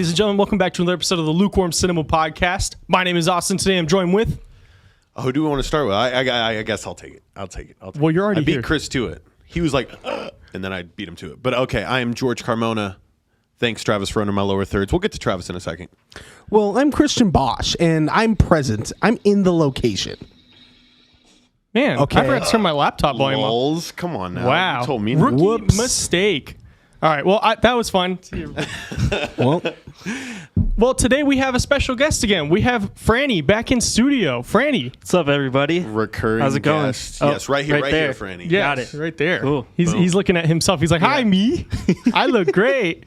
Ladies and gentlemen, welcome back to another episode of the Lukewarm Cinema Podcast. My name is Austin. Today I'm joined with... Who do we want to start with? I guess I'll take it. Well, you're already here. I beat here. Chris to it. He was like, and then I beat him to it. But okay, I am George Carmona. Thanks, Travis, for running my lower thirds. We'll get to Travis in a second. Well, I'm Christian Bosch, and I'm present. I'm in the location. Man, Okay. I forgot to turn my laptop volume up. Lols, come on now. Wow. You told me. Rookie Whoops. mistake. All right, well, that was fun. Well, today we have a special guest again. We have Franny back in studio. Franny. What's up, everybody? Recurring How's it going? guest. Oh, Yes, right here, there. Franny. Yeah, Got it. right there. Cool. He's looking at himself. He's like, hi, me. I look great.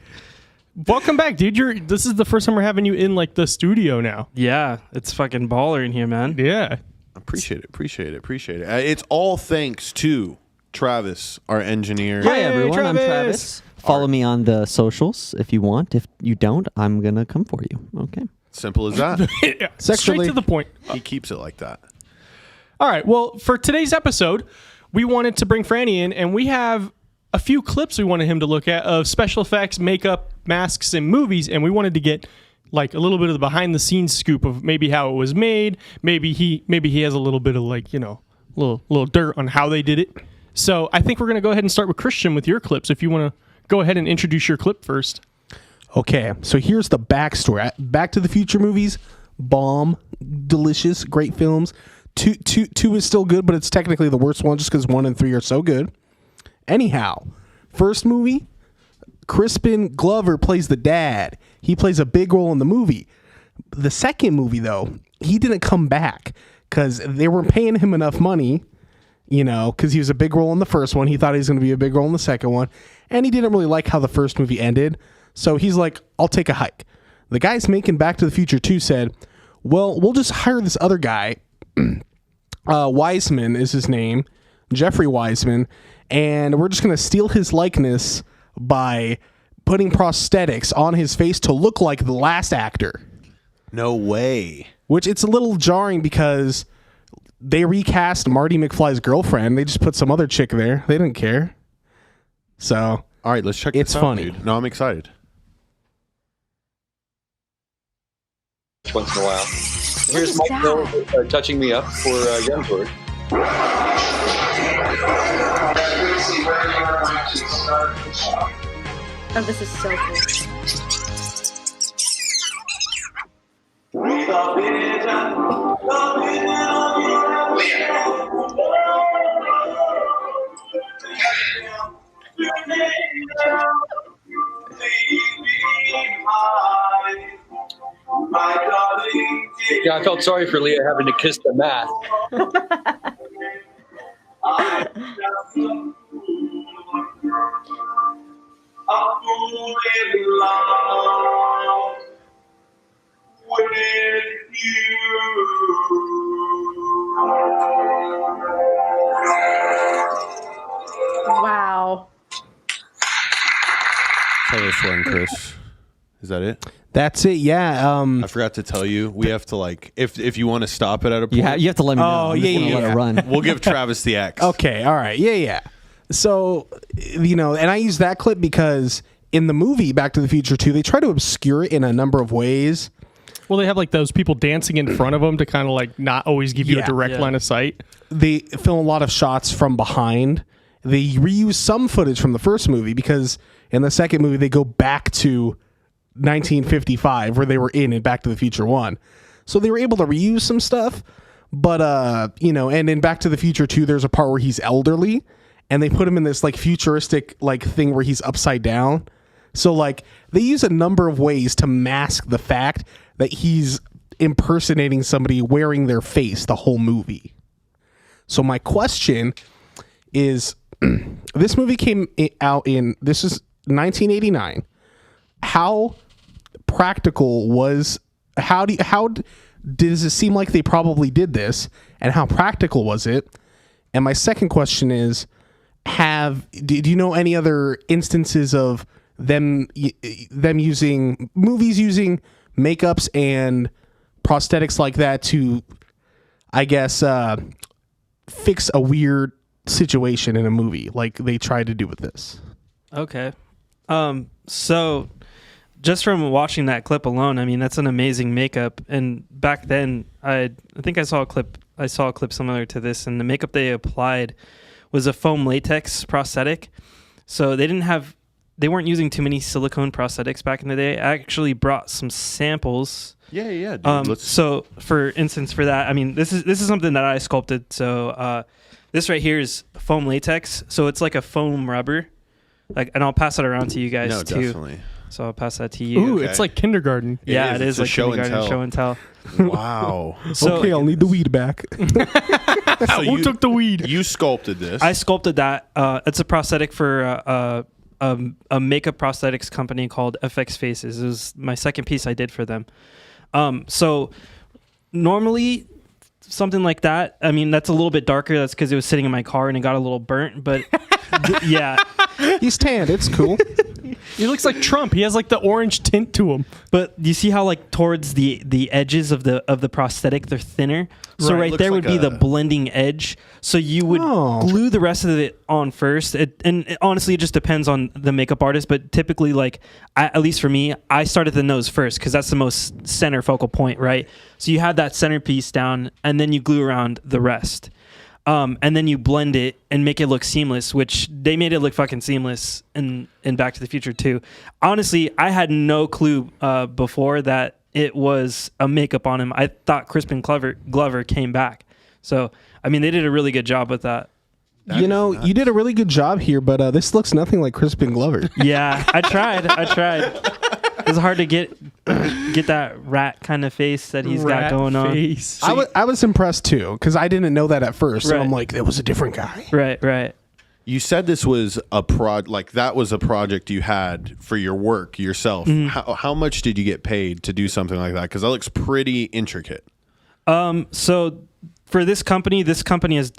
Welcome back, dude. This is the first time we're having you in like the studio now. Yeah, it's fucking baller in here, man. Yeah. Appreciate it. It's all thanks to Travis, our engineer. Yeah. Hi, everyone. Travis. I'm Travis. Follow me on the socials if you want. If you don't, I'm going to come for you. Okay. Simple as that. Yeah, straight Sexually- to the point. He keeps it like that. All right. Well, for today's episode, we wanted to bring Franny in, and we have a few clips we wanted him to look at of special effects, makeup, masks, and movies, and we wanted to get like a little bit of the behind-the-scenes scoop of maybe how it was made. Maybe he has a little bit of like little dirt on how they did it. So I think we're gonna go ahead and start with Christian with your clips. If you want to go ahead and introduce your clip first. Okay, so here's the backstory. Back to the Future movies, bomb, delicious, great films. Two is still good, but it's technically the worst one just because 1 and 3 are so good. Anyhow, first movie, Crispin Glover plays the dad. He plays a big role in the movie. The second movie, though, he didn't come back because they weren't paying him enough money, because he was a big role in the first one. He thought he was going to be a big role in the second one, and he didn't really like how the first movie ended. So he's like, I'll take a hike. The guys making Back to the Future 2 said, well, we'll just hire this other guy. Wiseman is his name, Jeffrey Wiseman, and we're just going to steal his likeness by putting prosthetics on his face to look like the last actor. No way. Which it's a little jarring because they recast Marty McFly's girlfriend. They just put some other chick there. They didn't care. So All right, let's check It's this out, funny. dude. No, I'm excited. Once in a while. Here's Mike Hill touching me up for Youngford. Oh, this is so cool. Yeah, I felt sorry for Leah having to kiss the mat. Wow. Try this one, Chris. Is that it? that's it. Yeah. I forgot to tell you. We have to like if you want to stop it at a point. You have to let me know. Oh, I'm just yeah, gonna yeah, let yeah. it run. We'll give Travis the X. Okay, all right. Yeah. So, and I use that clip because in the movie Back to the Future 2, they try to obscure it in a number of ways. Well, they have like those people dancing in front of them to kind of like not always give you a Yeah. direct Yeah. line of sight. They film a lot of shots from behind. They reuse some footage from the first movie because in the second movie, they go back to 1955 where they were in Back to the Future 1. So they were able to reuse some stuff. But, and in Back to the Future 2, there's a part where he's elderly and they put him in this like futuristic like thing where he's upside down. So like they use a number of ways to mask the fact that he's impersonating somebody wearing their face the whole movie. So my question is, this movie came out this is 1989. How practical was, how does it seem like they probably did this, and how practical was it? And my second question is, do you know any other instances of them using makeups and prosthetics like that to, I guess, fix a weird situation in a movie like they tried to do with this? Okay. So just from watching that clip alone, I mean, that's an amazing makeup. And back then, I think I saw a clip similar to this, and the makeup they applied was a foam latex prosthetic. So they weren't using too many silicone prosthetics back in the day. I actually brought some samples. Yeah, dude. So for instance, for that, I mean, this is something that I sculpted. So this right here is foam latex. So it's like a foam rubber. And I'll pass it around to you guys too. Definitely. So I'll pass that to you. Ooh, Okay. it's like kindergarten. Yeah, it It's is a like show and kindergarten, tell. show and tell. Wow. So Okay, I'll need the weed back. So Who took the weed? You sculpted this. I sculpted that. It's a prosthetic for a makeup prosthetics company called FX Faces. It was my second piece I did for them. So normally something like that, I mean, that's a little bit darker. That's because it was sitting in my car and it got a little burnt. But yeah. He's tanned. It's cool. He looks like Trump. He has like the orange tint to him. But you see how like towards the edges of the prosthetic they're thinner. So Right. right Looks there would like be the a- blending edge. So you would Oh. glue the rest of it on first. Honestly, it just depends on the makeup artist. But typically, like at least for me, I start at the nose first because that's the most center focal point, right? So you have that centerpiece down, and then you glue around the rest. And then you blend it and make it look seamless, which they made it look fucking seamless in Back to the Future too. Honestly, I had no clue before that it was a makeup on him. I thought Crispin Glover came back. So, I mean, they did a really good job with that. You did a really good job here, but this looks nothing like Crispin Glover. Yeah, I tried. It was hard to get that rat kind of face that he's got going on. Face. I was impressed too because I didn't know that at first. So Right. I'm like, that was a different guy. Right. You said this was that was a project you had for your work yourself. Mm-hmm. How much did you get paid to do something like that? Because that looks pretty intricate. So for this company has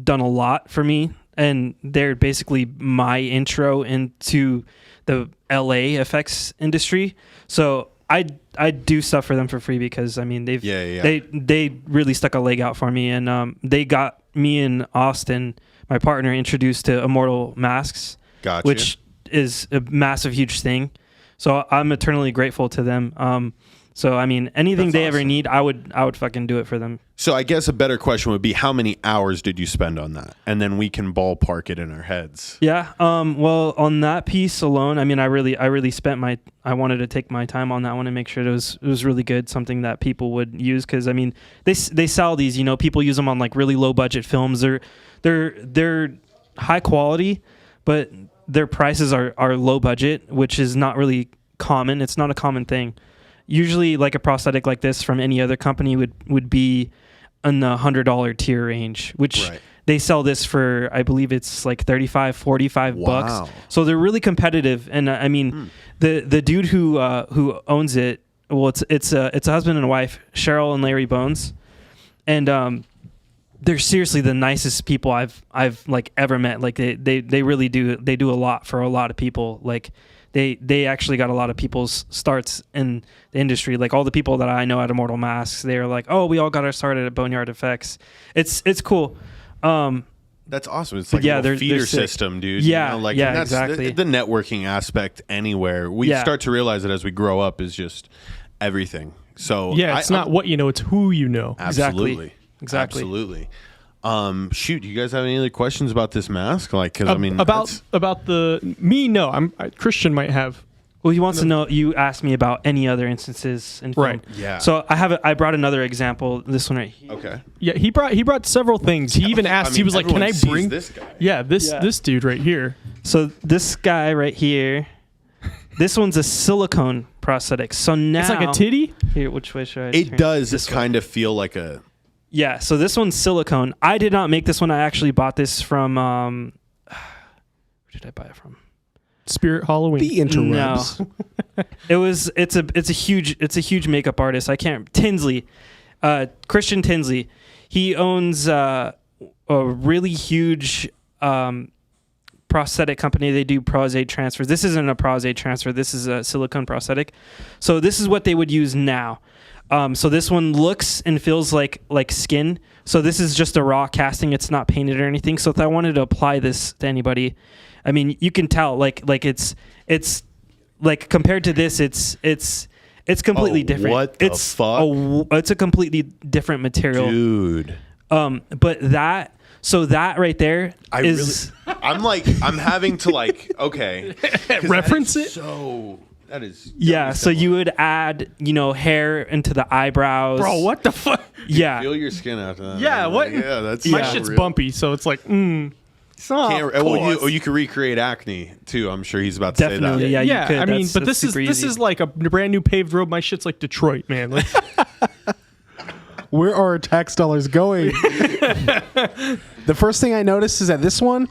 done a lot for me, and they're basically my intro into the LA effects industry. So I do stuff for them for free because I mean they really stuck a leg out for me, and they got me and Austin, my partner, introduced to Immortal Masks, Gotcha. which is a massive, huge thing. So I'm eternally grateful to them. So I mean, anything That's they ever awesome. need, I would fucking do it for them. So I guess a better question would be, how many hours did you spend on that? And then we can ballpark it in our heads. Yeah. Well, on that piece alone, I mean, I really spent I wanted to take my time on that one and make sure it was really good, something that people would use. Cause I mean, they sell these, people use them on like really low budget films. They're high quality, but their prices are low budget, which is not really common. It's not a common thing. Usually like a prosthetic like this from any other company would be in the $100 tier range, which Right. they sell this for, I believe it's like 35, 45 Wow. bucks. So they're really competitive. And I mean, the dude who owns it, well, it's a husband and wife, Cheryl and Larry Bones. And, they're seriously the nicest people I've like ever met. Like they really do. They do a lot for a lot of people. Like they actually got a lot of people's starts in the industry. Like all the people that I know at Immortal Masks, they're like, oh, we all got our start at Boneyard Effects. It's cool. That's awesome. It's like yeah, a little they're feeder sick. system, dude. Yeah, and yeah, that's exactly. The networking aspect anywhere. We Yeah. start to realize that as we grow up is just everything. So Yeah, it's not what you know, it's who you know. Absolutely. Exactly. Absolutely. Shoot, you guys have any other questions about this mask? Like, because I mean, about that's- no. Christian might have. Well, he wants to know. You asked me about any other instances in film. Right. Yeah. So I brought another example. This one right here. okay. Yeah, he brought several things. He even asked. He was like, "Can I everyone bring sees this guy? Yeah, this dude right here. So this guy right here, this one's a silicone prosthetic. So now It's like a titty. Here, which way should I? It turn? does This way. kind of feel like a. Yeah. So this one's silicone. I did not make this one. I actually bought this from. Where did I buy it from? Spirit Halloween. The interwebs. It's a huge makeup artist. I can't Tinsley, Christian Tinsley. He owns a really huge prosthetic company. They do prostate transfers. This isn't a prostate transfer. This is a silicone prosthetic. So this is what they would use now. So this one looks and feels like skin. So this is just a raw casting. It's not painted or anything. So if I wanted to apply this to anybody, I mean, you can tell like it's like compared to this, it's completely different. What the fuck? It's a completely different material, Dude. But that right there is I'm having to like, okay. Reference it? So that is yeah. So you would add, hair into the eyebrows, Bro, what the fuck? Yeah, feel your skin after that. Yeah, man. what? Like, yeah, that's My so shit's real. bumpy, so it's like, it's not. You can recreate acne too. I'm sure he's about to definitely. say that. Yeah, Yeah, you could. I mean, That's but this super is easy. like a brand new paved road. My shit's like Detroit, man. Like, Where are our tax dollars going? The first thing I noticed is that this one,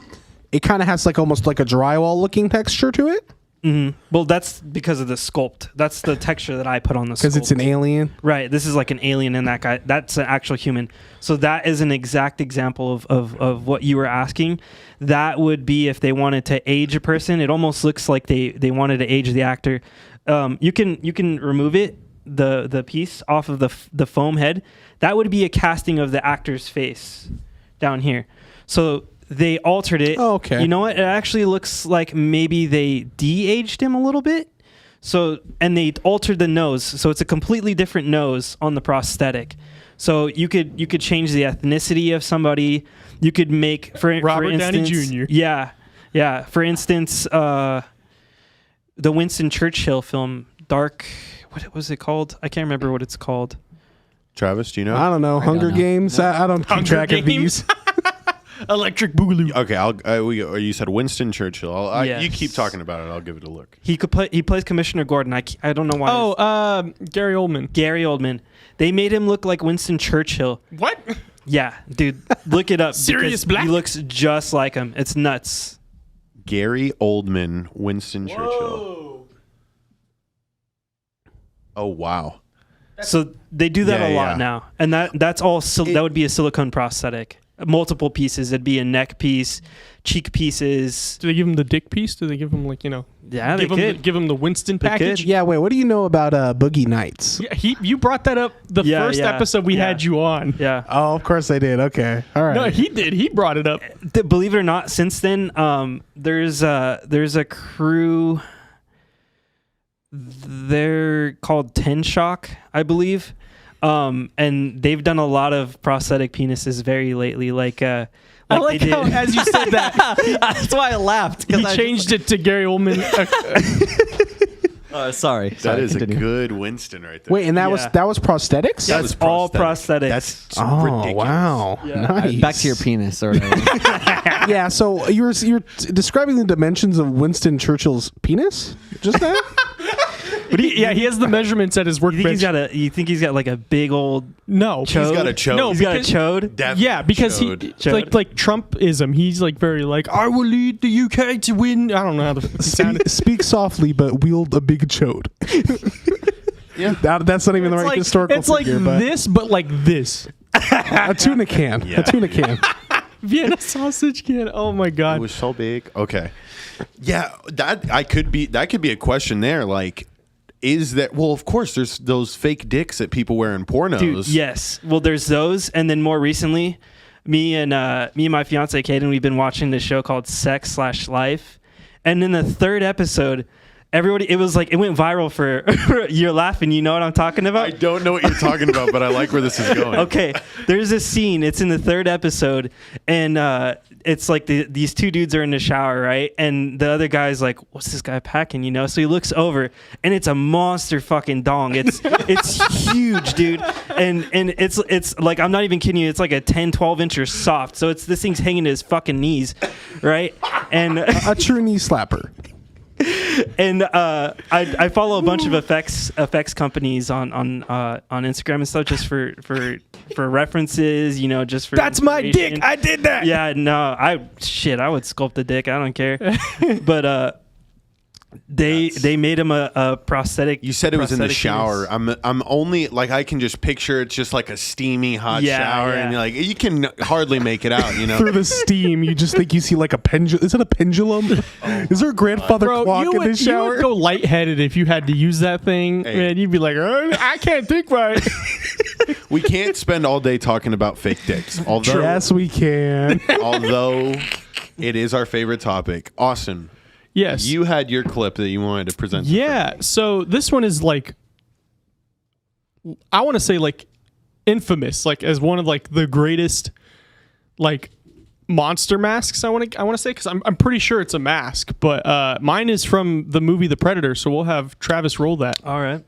it kind of has like almost like a drywall looking texture to it Well, that's because of the sculpt. That's the texture that I put on the sculpt. because it's an alien. Right. This is like an alien in that guy. That's an actual human. So that is an exact example of what you were asking. That would be if they wanted to age a person. It almost looks like they wanted to age the actor. You can remove it, the piece off of the foam head. That would be a casting of the actor's face down here. So they altered it. Oh, okay. You know what? It actually looks like maybe they de-aged him a little bit. So, and they altered the nose, so it's a completely different nose on the prosthetic. So you could change the ethnicity of somebody. You could make for Robert Downey instance, Jr.. Yeah. For instance, the Winston Churchill film, Dark. What was it called? I can't remember what it's called. Travis, do you know? I don't know. Hunger know. Games. I don't keep Hunger track of Games? these. Electric Boogaloo. Okay, you said Winston Churchill. Yes. You keep talking about it. I'll give it a look. He plays Commissioner Gordon. I don't know why. Gary Oldman. Gary Oldman. They made him look like Winston Churchill. What? Yeah, dude, look it up. Sirius because Black? He looks just like him. It's nuts. Gary Oldman, Winston Churchill. Oh wow. So they do that Yeah, a lot yeah. now, and that's all. That would be a silicone prosthetic. Multiple pieces. It'd be a neck piece, cheek pieces. Do they give him the dick piece? Do they give him like Yeah, they could. give him the Winston They package? could. Yeah, wait. What do you know about Boogie Nights? Yeah, you brought that up the first episode we had you on. Yeah. Oh, of course I did. Okay, all right. No, he did. He brought it up. Believe it or not, since then, there's a crew. They're called Ten Shock, I believe, and they've done a lot of prosthetic penises very lately. I like how, as you said that, That's why I laughed. he changed it to Gary Oldman. Sorry. That is continue. a good Winston right there. Wait, and that was prosthetics? That That's was all prosthetic. prosthetics. That's Oh ridiculous. wow, nice. Back to your penis or whatever. Yeah, so you're describing the dimensions of Winston Churchill's penis just now? But he has the measurements at his You think workbench. you think he's got like a big old No, He's got a chode. No, he's got a because- chode? Definitely Yeah, because chode. like Trumpism. He's like very like, I will lead the UK to win. I don't know how to sound it. Speak softly, but wield a big chode. Yeah. That's not even the right historical it's like figure, but this, but like this. a tuna can. Yeah. A tuna can. Vienna sausage can. Oh my It god. was so big. Okay. Yeah, that could be a question there. Like, is that of course there's those fake dicks that people wear in pornos. Dude, yes. Well, there's those, and then more recently, me and my fiance Kaden, we've been watching this show called Sex/Life, and in the third episode, everybody, it went viral for. You're laughing. You know what I'm talking I about? don't know what you're talking about, but I like where this is going. Okay, there's a scene. It's in the third episode, and it's like these two dudes are in the shower, right? And the other guy's like, "What's this guy packing?" You know? So he looks over, and it's a monster fucking dong. It's huge, dude, and it's like, I'm not even kidding you. It's like a 10-12 incher soft. So this thing's hanging to his fucking knees, right? And A true knee slapper. and I follow a bunch of effects companies on Instagram and stuff, just for references, you know, just for That's my dick. information. I did that. Yeah, no, I would sculpt the dick. I don't care. But they made him a prosthetic. You said it was in the prosthetic shower. penis. I'm only like, I can just picture it's just like a steamy hot Yeah, shower, yeah. and you're like, you can hardly make it out. You know. Through the steam, you just think you see like a pendulum. Is it a pendulum? Is there a grandfather Bro, clock you in would, this you shower? would go lightheaded if you had to use that thing. Hey. Man, you'd be like, I can't think right. We can't spend all day talking about fake dicks. Although Yes, we can. although it is our favorite topic. Austin, Yes. You had your clip that you wanted to present. Yeah. So this one is like, I want to say like infamous, like as one of like the greatest like monster masks. I want to say, because I'm pretty sure it's a mask, but mine is from the movie The Predator. So we'll have Travis roll that. All right.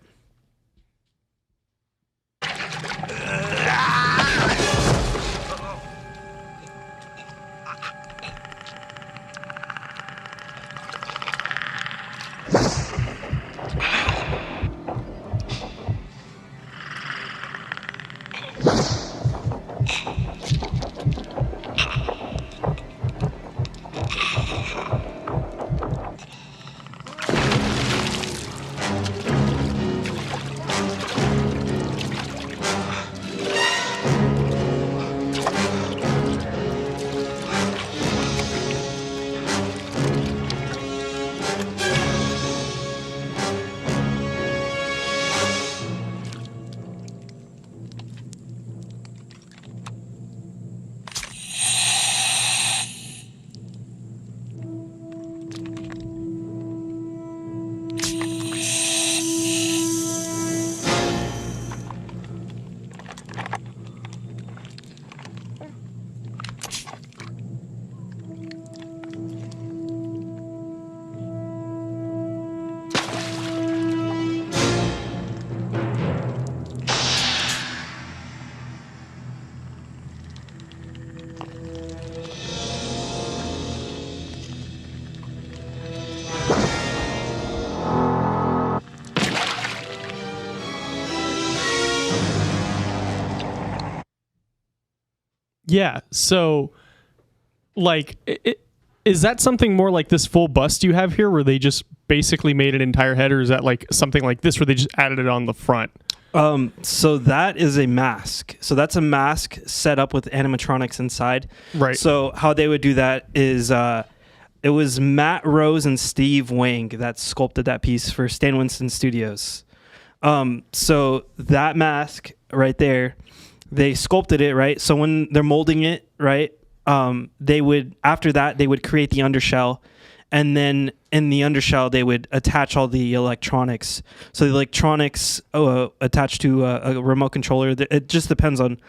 Yeah. So, like, is that something more like this full bust you have here, where they just basically made an entire head, or is that like something like this, where they just added it on the front? So that is a mask. So that's a mask set up with animatronics inside. Right. So how they would do that is it was Matt Rose and Steve Wang that sculpted that piece for Stan Winston Studios. So that mask right there, they sculpted it, right? So when they're molding it, right, they would, after that, they would create the undershell. And then in the undershell, they would attach all the electronics. So the electronics attached to a remote controller. It just depends on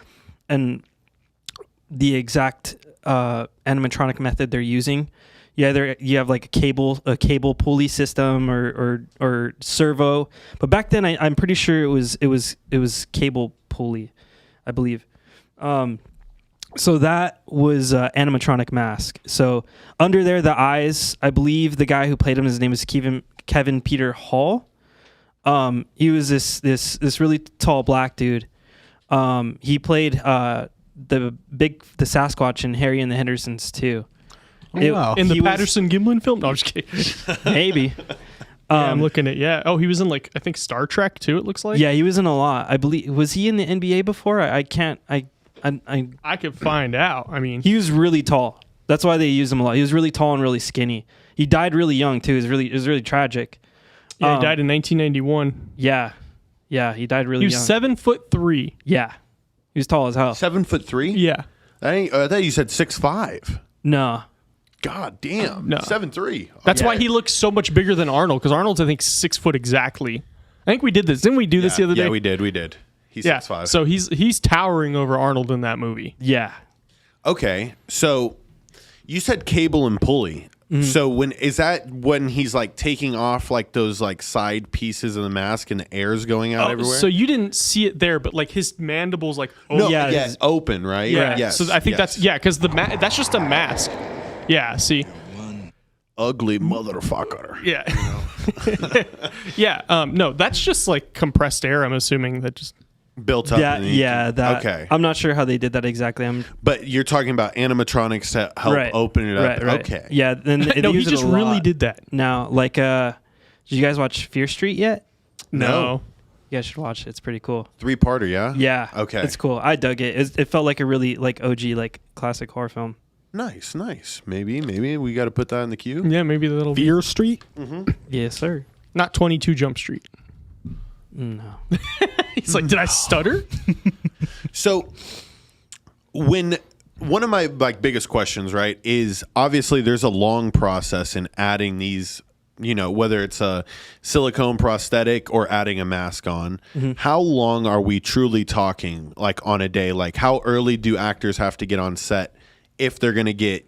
and the exact animatronic method they're using. You have like a cable pulley system or servo. But back then, I'm pretty sure it was cable pulley, I believe. So that was animatronic mask. So under there, the eyes, I believe the guy who played him, his name is Kevin Peter Hall. He was this really tall black dude. He played the Sasquatch in Harry and the Hendersons too. Wow. In the Patterson Gimlin film? No, I'm just kidding. Maybe. I'm looking at, Oh, he was in like, I think Star Trek too, it looks like. Yeah, he was in a lot. I believe, was he in the NBA before? I could find out. I mean, he was really tall. That's why they used him a lot. He was really tall and really skinny. He died really young too. It was really tragic. He died in 1991. Yeah, he died really young. He was 7'3". Yeah, he was tall as hell. 7'3"? Yeah. I thought you said 6'5". No. God damn. No. 7'3". That's why he looks so much bigger than Arnold, because Arnold's, I think, 6 foot exactly. I think we did this. Didn't we do this the other day? Yeah, we did. He's 6'5". So he's towering over Arnold in that movie. Yeah. Okay, so you said cable and pulley. Mm-hmm. So when he's like taking off like those like side pieces of the mask and the air's going out everywhere? So you didn't see it there, but like his mandibles like it's open, right? Yeah. Yes. So I think that's because that's just a mask. Yeah. See. Ugly motherfucker. Yeah. Yeah. No, that's just like compressed air. I'm assuming that just built up. Okay. I'm not sure how they did that exactly. But you're talking about animatronics to help open it up. Right. Okay. Yeah. Then no, he just really did that. Now, like, did you guys watch Fear Street yet? No. You guys should watch it. It's pretty cool. 3-parter, yeah? Yeah. Okay. It's cool. I dug it. It felt like a really like OG like classic horror film. Nice. Maybe we got to put that in the queue. Yeah, maybe that'll be. Fear Street? Mm-hmm. Yes, sir. Not 22 Jump Street. No. He's like, did I stutter? So when one of my biggest questions, right, is obviously there's a long process in adding these, whether it's a silicone prosthetic or adding a mask on. How long are we truly talking, like on a day? Like how early do actors have to get on set if they're going to get,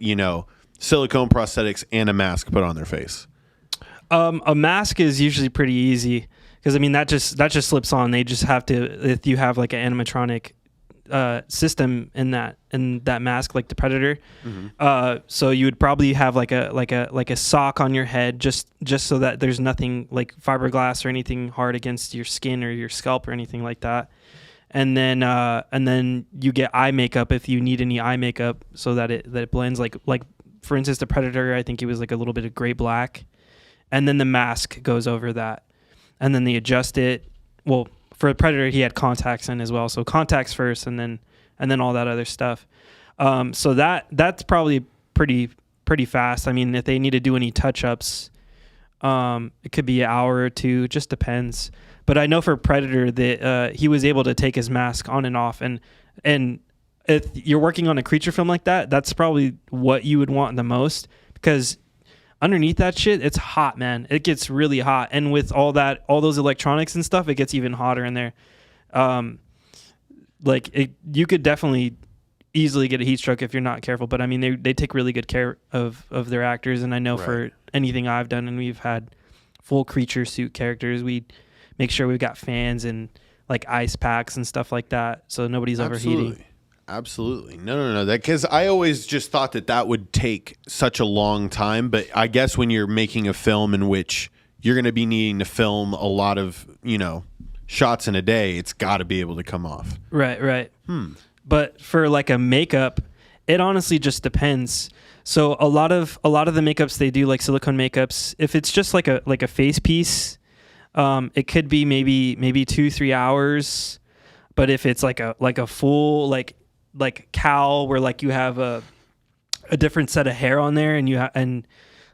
silicone prosthetics and a mask put on their face? A mask is usually pretty easy because that just slips on. They just have to, if you have like an animatronic system in that mask, like the Predator. So you would probably have like a sock on your head just so that there's nothing like fiberglass or anything hard against your skin or your scalp or anything like that. And then you get eye makeup if you need any eye makeup so that it blends like for instance the Predator, I think it was like a little bit of gray black, and then the mask goes over that, and then they adjust it. Well, for a Predator, he had contacts in as well, so contacts first, and then all that other stuff. So that's probably pretty fast. If they need to do any touch-ups, it could be an hour or two, just depends. But I know for Predator that he was able to take his mask on and off, and if you're working on a creature film like that, that's probably what you would want the most, because underneath that shit, it's hot, man. It gets really hot, and with all those electronics and stuff, it gets even hotter in there. You could definitely easily get a heat stroke if you're not careful. But they take really good care of their actors, and I know for anything I've done, and we've had full creature suit characters, we make sure we've got fans and like ice packs and stuff like that, so nobody's overheating. Absolutely. No. That, because I always just thought that would take such a long time. But I guess when you're making a film in which you're going to be needing to film a lot of, shots in a day, it's got to be able to come off. Right. But for like a makeup, it honestly just depends. So a lot of the makeups they do, like silicone makeups, if it's just like a face piece, it could be maybe 2-3 hours. But if it's like a full like cowl where like you have a different set of hair on there, and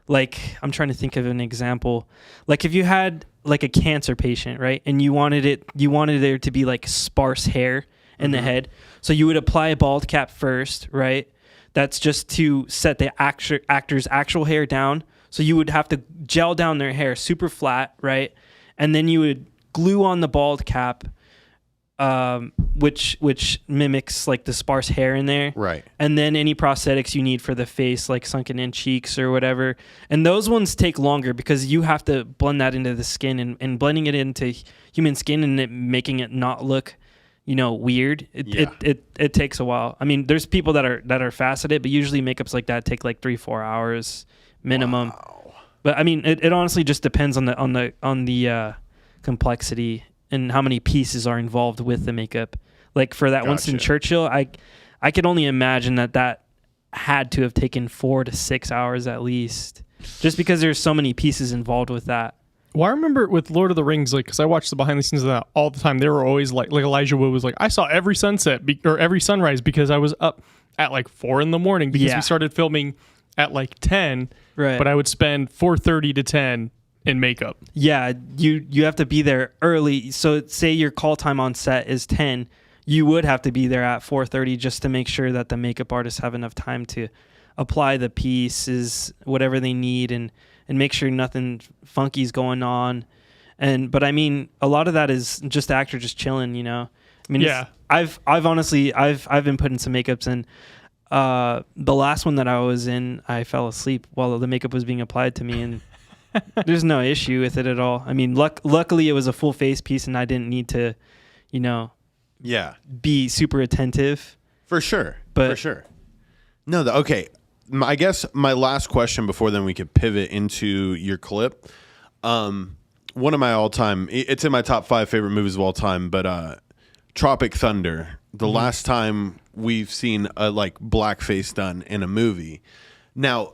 like I'm trying to think of an example, like if you had like a cancer patient, right, and you wanted there to be like sparse hair in the head, so you would apply a bald cap first, right? That's just to set the actor's actual hair down, so you would have to gel down their hair super flat, right? And then you would glue on the bald cap, which mimics like the sparse hair in there, right? And then any prosthetics you need for the face, like sunken in cheeks or whatever, and those ones take longer because you have to blend that into the skin, and blending it into human skin and making it not look, weird. It takes a while. There's people that are fast at it, but usually makeups like that take like 3-4 hours minimum. Wow. But it honestly just depends on the complexity and how many pieces are involved with the makeup. Like for that Winston Churchill, I could only imagine that had to have taken 4 to 6 hours at least, just because there's so many pieces involved with that. Well, I remember with Lord of the Rings, like, because I watched the behind the scenes of that all the time. They were always like Elijah Wood was like, I saw every sunset or every sunrise because I was up at like 4 a.m. because we started filming at like 10. Right. But I would spend 4:30 to 10 in makeup. Yeah, you have to be there early. So say your call time on set is 10, you would have to be there at 4:30 just to make sure that the makeup artists have enough time to apply the pieces, whatever they need, and make sure nothing funky's going on. But a lot of that is just the actor just chilling, Yeah. I've honestly been putting some makeups in. The last one that I was in, I fell asleep while the makeup was being applied to me, and there's no issue with it at all. Luckily it was a full face piece, and I didn't need to, be super attentive. For sure. No, okay. I guess my last question before then we could pivot into your clip. One of my all-time, it's in my top 5 favorite movies of all time, but Tropic Thunder. The last time we've seen a blackface done in a movie. Now,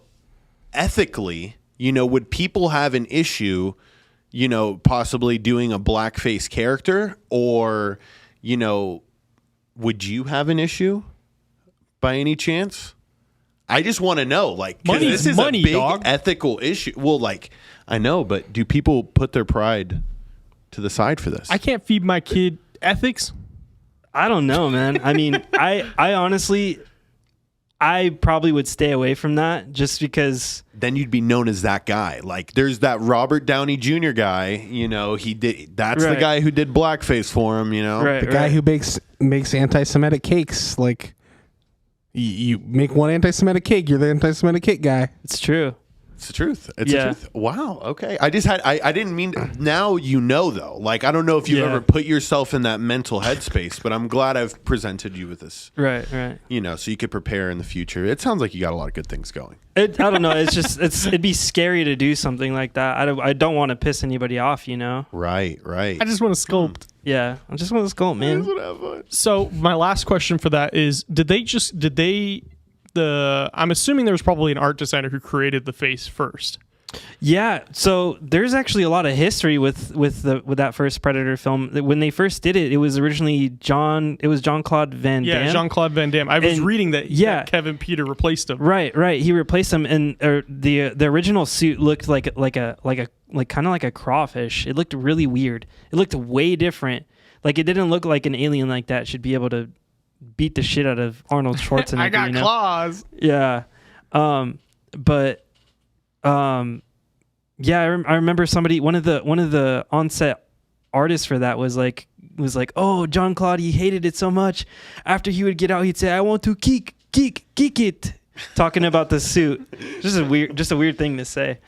ethically, would people have an issue, possibly doing a blackface character, or, would you have an issue by any chance? I just want to know, because this is a big ethical issue. Well, I know, but do people put their pride to the side for this? I can't feed my kid ethics. I don't know, man. I honestly, I probably would stay away from that just because. Then you'd be known as that guy. Like there's that Robert Downey Jr. guy, you know, that's the guy who did blackface for him, you know. The guy who makes anti-Semitic cakes. Like you make one anti-Semitic cake, you're the anti-Semitic cake guy. It's true. It's the truth. It's the truth. Wow. Okay. I didn't mean to, now you know though. Like I don't know if you've ever put yourself in that mental headspace, but I'm glad I've presented you with this. Right. You know, so you could prepare in the future. It sounds like you got a lot of good things going. I don't know. It's just it'd be scary to do something like that. I don't want to piss anybody off, you know. Right. I just want to sculpt. Yeah, I just want to sculpt, man. So my last question for that is: I'm assuming there was probably an art designer who created the face first. Yeah, so there's actually a lot of history with that first Predator film. When they first did it, it was originally Jean-Claude Van Damme. Yeah, Jean-Claude Van Damme. I was reading that Kevin Peter replaced him. Right. He replaced him, and the original suit looked like kind of like a crawfish. It looked really weird. It looked way different. Like it didn't look like an alien like that should be able to beat the shit out of Arnold Schwarzenegger. I got claws. Yeah. Yeah, I remember one of the on-set artists for that was like, oh, Jean-Claude, he hated it so much. After he would get out, he'd say, I want to geek it. Talking about the suit. Just a weird thing to say.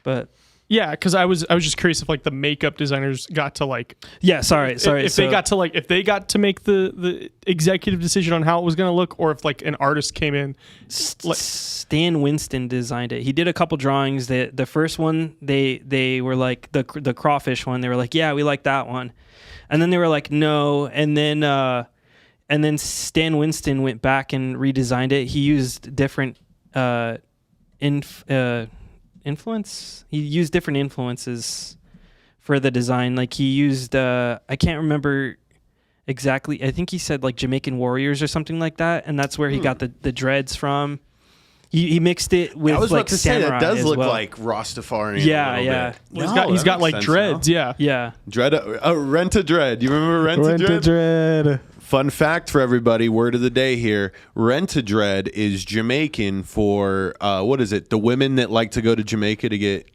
But yeah, because I was just curious if like the makeup designers got to like sorry if they got to make the executive decision on how it was going to look, or if like an artist came in. Stan Winston designed it. He did a couple drawings. The first one they were like the crawfish one. They were like, yeah, we like that one, and then they were like, no, and then Stan Winston went back and redesigned it. He used different influence. He used different influences for the design. Like he used I can't remember exactly. I think he said like Jamaican warriors or something like that, and that's where he got the dreads from. He mixed it with like samurai. That does look well. like Rastafarian. Yeah. Well, he's got like dreads. Yeah. Rent a Dread. You remember Rent a Dread? Fun fact for everybody, word of the day here. Rent-a-Dread is Jamaican for, what is it? The women that like to go to Jamaica to get,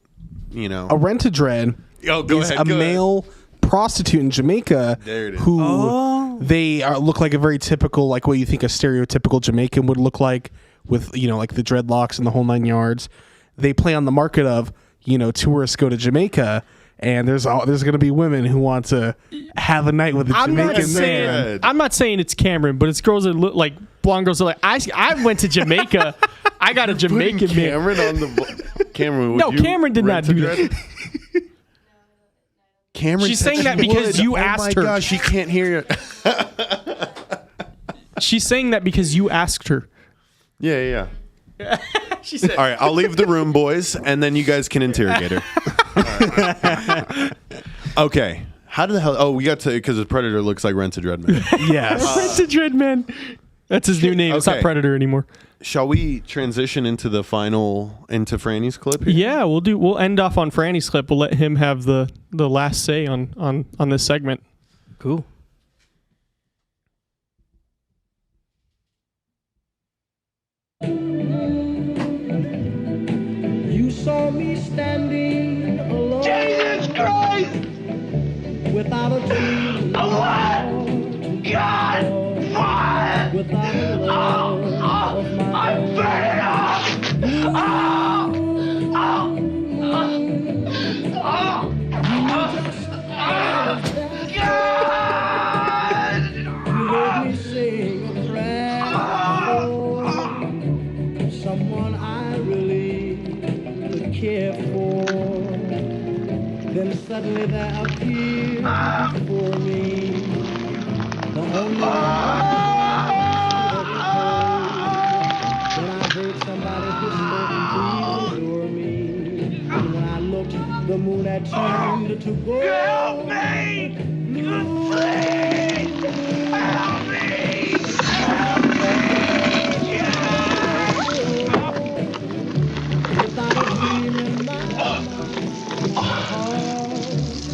you know. A Rent-a-Dread is a male prostitute in Jamaica who they look like a very typical, like what you think a stereotypical Jamaican would look like with, you know, like the dreadlocks and the whole 9 yards. They play on the market of, you know, tourists go to Jamaica. And there's going to be women who want to have a night with a Jamaican man. I'm not saying it's Cameron, but it's girls that look like blonde girls that are like, I went to Jamaica. I got a Jamaican man. Cameron on the Cameron. No, Cameron did not do that. Cameron. She's saying that because you asked her. Oh my gosh, she can't hear you. She's saying that because you asked her. Yeah. She said, all right, I'll leave the room, boys, and then you guys can interrogate her. Okay. How the hell? Oh, we got to, because the Predator looks like Rent-a-Dread Man. Yes. Rent-a-Dread Man. That's his new name. Okay. It's not Predator anymore. Shall we transition into Franny's clip here? Yeah, we'll end off on Franny's clip. We'll let him have the last say on this segment. Cool. You saw me standing alone. Jesus Christ! Without a dream. Oh, God! Fire! Without a love of my I'm burning up! God! You heard me sing a prayer for someone I really would care for. Then suddenly there appeared before me the only one when I heard somebody whisper, please adore me. And when I looked, the moon had turned to gold. Help me! Please! Help me!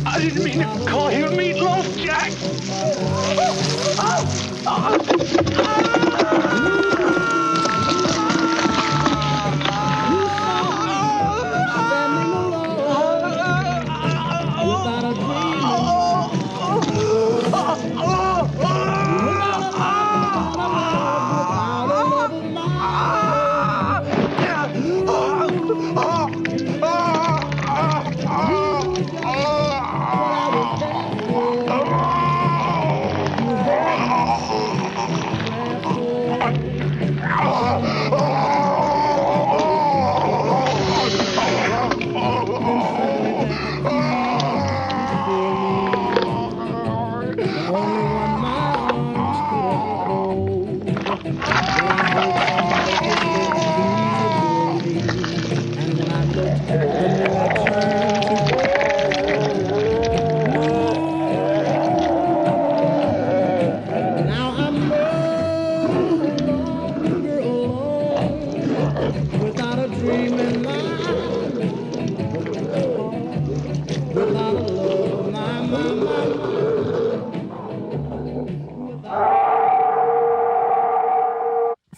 I didn't mean to call you Meatloaf, Jack.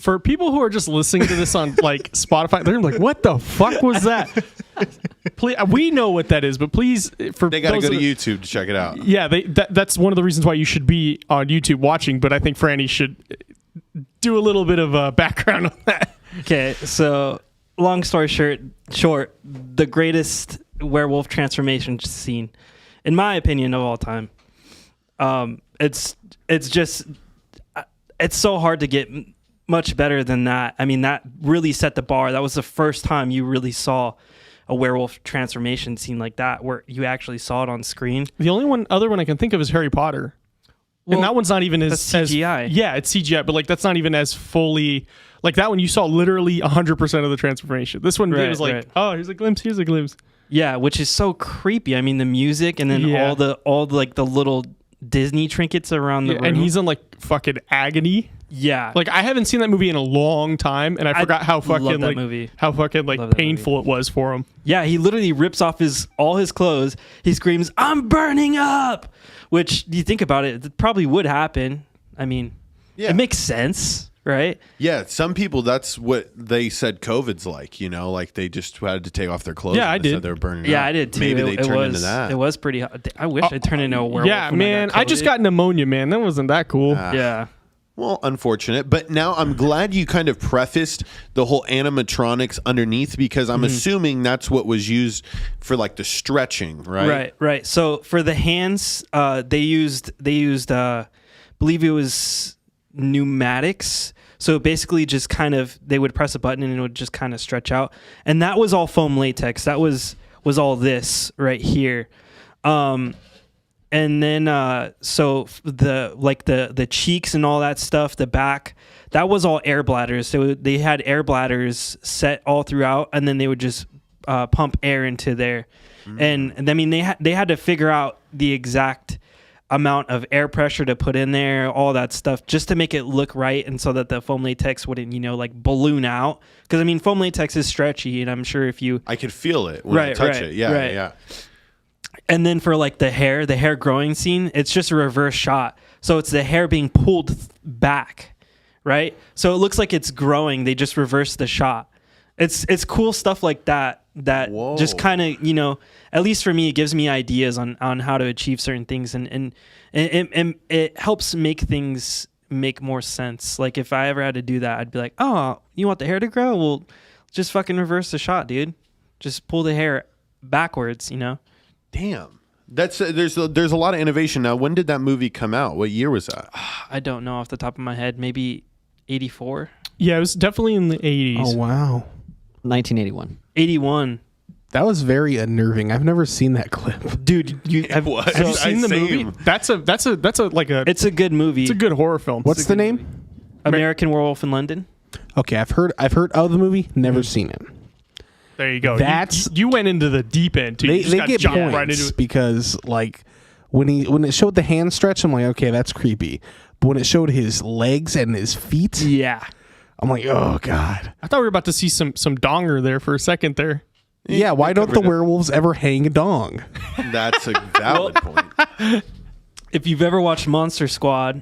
For people who are just listening to this on like Spotify, they're like, "What the fuck was that?" Please, we know what that is, but please, for They got to those go to that- YouTube to check it out. Yeah, that's one of the reasons why you should be on YouTube watching. But I think Franny should do a little bit of background on that. Okay, so long story short, the greatest werewolf transformation scene, in my opinion, of all time. It's so hard to get much better than that. I mean, that really set the bar. That was the first time you really saw a werewolf transformation scene like that, where you actually saw it on screen. The only other one I can think of is Harry Potter. And that one's not even as CGI. Yeah, it's CGI, but like that's not even as fully like that one. You saw literally 100% of the transformation. This one it was like, right. oh, here's a glimpse. Yeah, which is so creepy. I mean, the music and then all the like the little Disney trinkets around the room. And he's in like fucking agony. Yeah, Like I haven't seen that movie in a long time, and I forgot how love fucking that like movie. how fucking like Love that painful it was for him. yeah. He literally rips off all his clothes. He screams, "I'm burning up!" Which, you think about it, it probably would happen. I mean, it makes sense, right? Yeah, some people, that's what they said COVID's like, like they just had to take off their clothes. Yeah, I and they did. said they were burning Yeah, up. I did too. Maybe it they turned was, into that. It was pretty hot. I wish I turned into a werewolf. Yeah, when man, I just COVID. got pneumonia, man. That wasn't that cool. Yeah. Well, unfortunate. But now I'm glad you kind of prefaced the whole animatronics underneath, because I'm assuming that's what was used for like the stretching, right? Right. So for the hands, they used believe it was pneumatics. So basically just kind of, they would press a button and it would just kind of stretch out. And that was all foam latex. That was all this right here. And then so the cheeks and all that stuff, the back, that was all air bladders. So they had air bladders set all throughout, and then they would just pump air into there. And I mean, they had to figure out the exact amount of air pressure to put in there, all that stuff, just to make it look right, and so that the foam latex wouldn't, like balloon out. Because I mean, foam latex is stretchy, and I'm sure if you I could feel it when I touch it. Yeah, right. yeah. And then for like the hair growing scene, it's just a reverse shot. So it's the hair being pulled back, right? So it looks like it's growing. They just reverse the shot. It's cool stuff like that Whoa. just kind of, at least for me, it gives me ideas on how to achieve certain things, and it helps make things make more sense. Like if I ever had to do that, I'd be like, oh, you want the hair to grow? Well, just fucking reverse the shot, dude. Just pull the hair backwards, Damn. That's there's a lot of innovation now. When did that movie come out? What year was that? I don't know off the top of my head. Maybe 84, Yeah, it was definitely in the 80s. Oh wow, 1981. 81. that was very unnerving. I've never seen that clip. Dude, Have you seen the movie? That's a like a it's a good movie. it's a good horror film. What's the name? American Werewolf in London. Okay, I've heard of the movie, never seen it. There you go. That's- you went into the deep end too. They You just got get jumped points right into it. because like when it showed the hand stretch, I'm like, okay, that's creepy. But when it showed his legs and his feet, Yeah. I'm like, oh god. I thought we were about to see some donger there for a second there. Yeah, why don't the werewolves ever hang a dong? That's a valid point. If you've ever watched Monster Squad,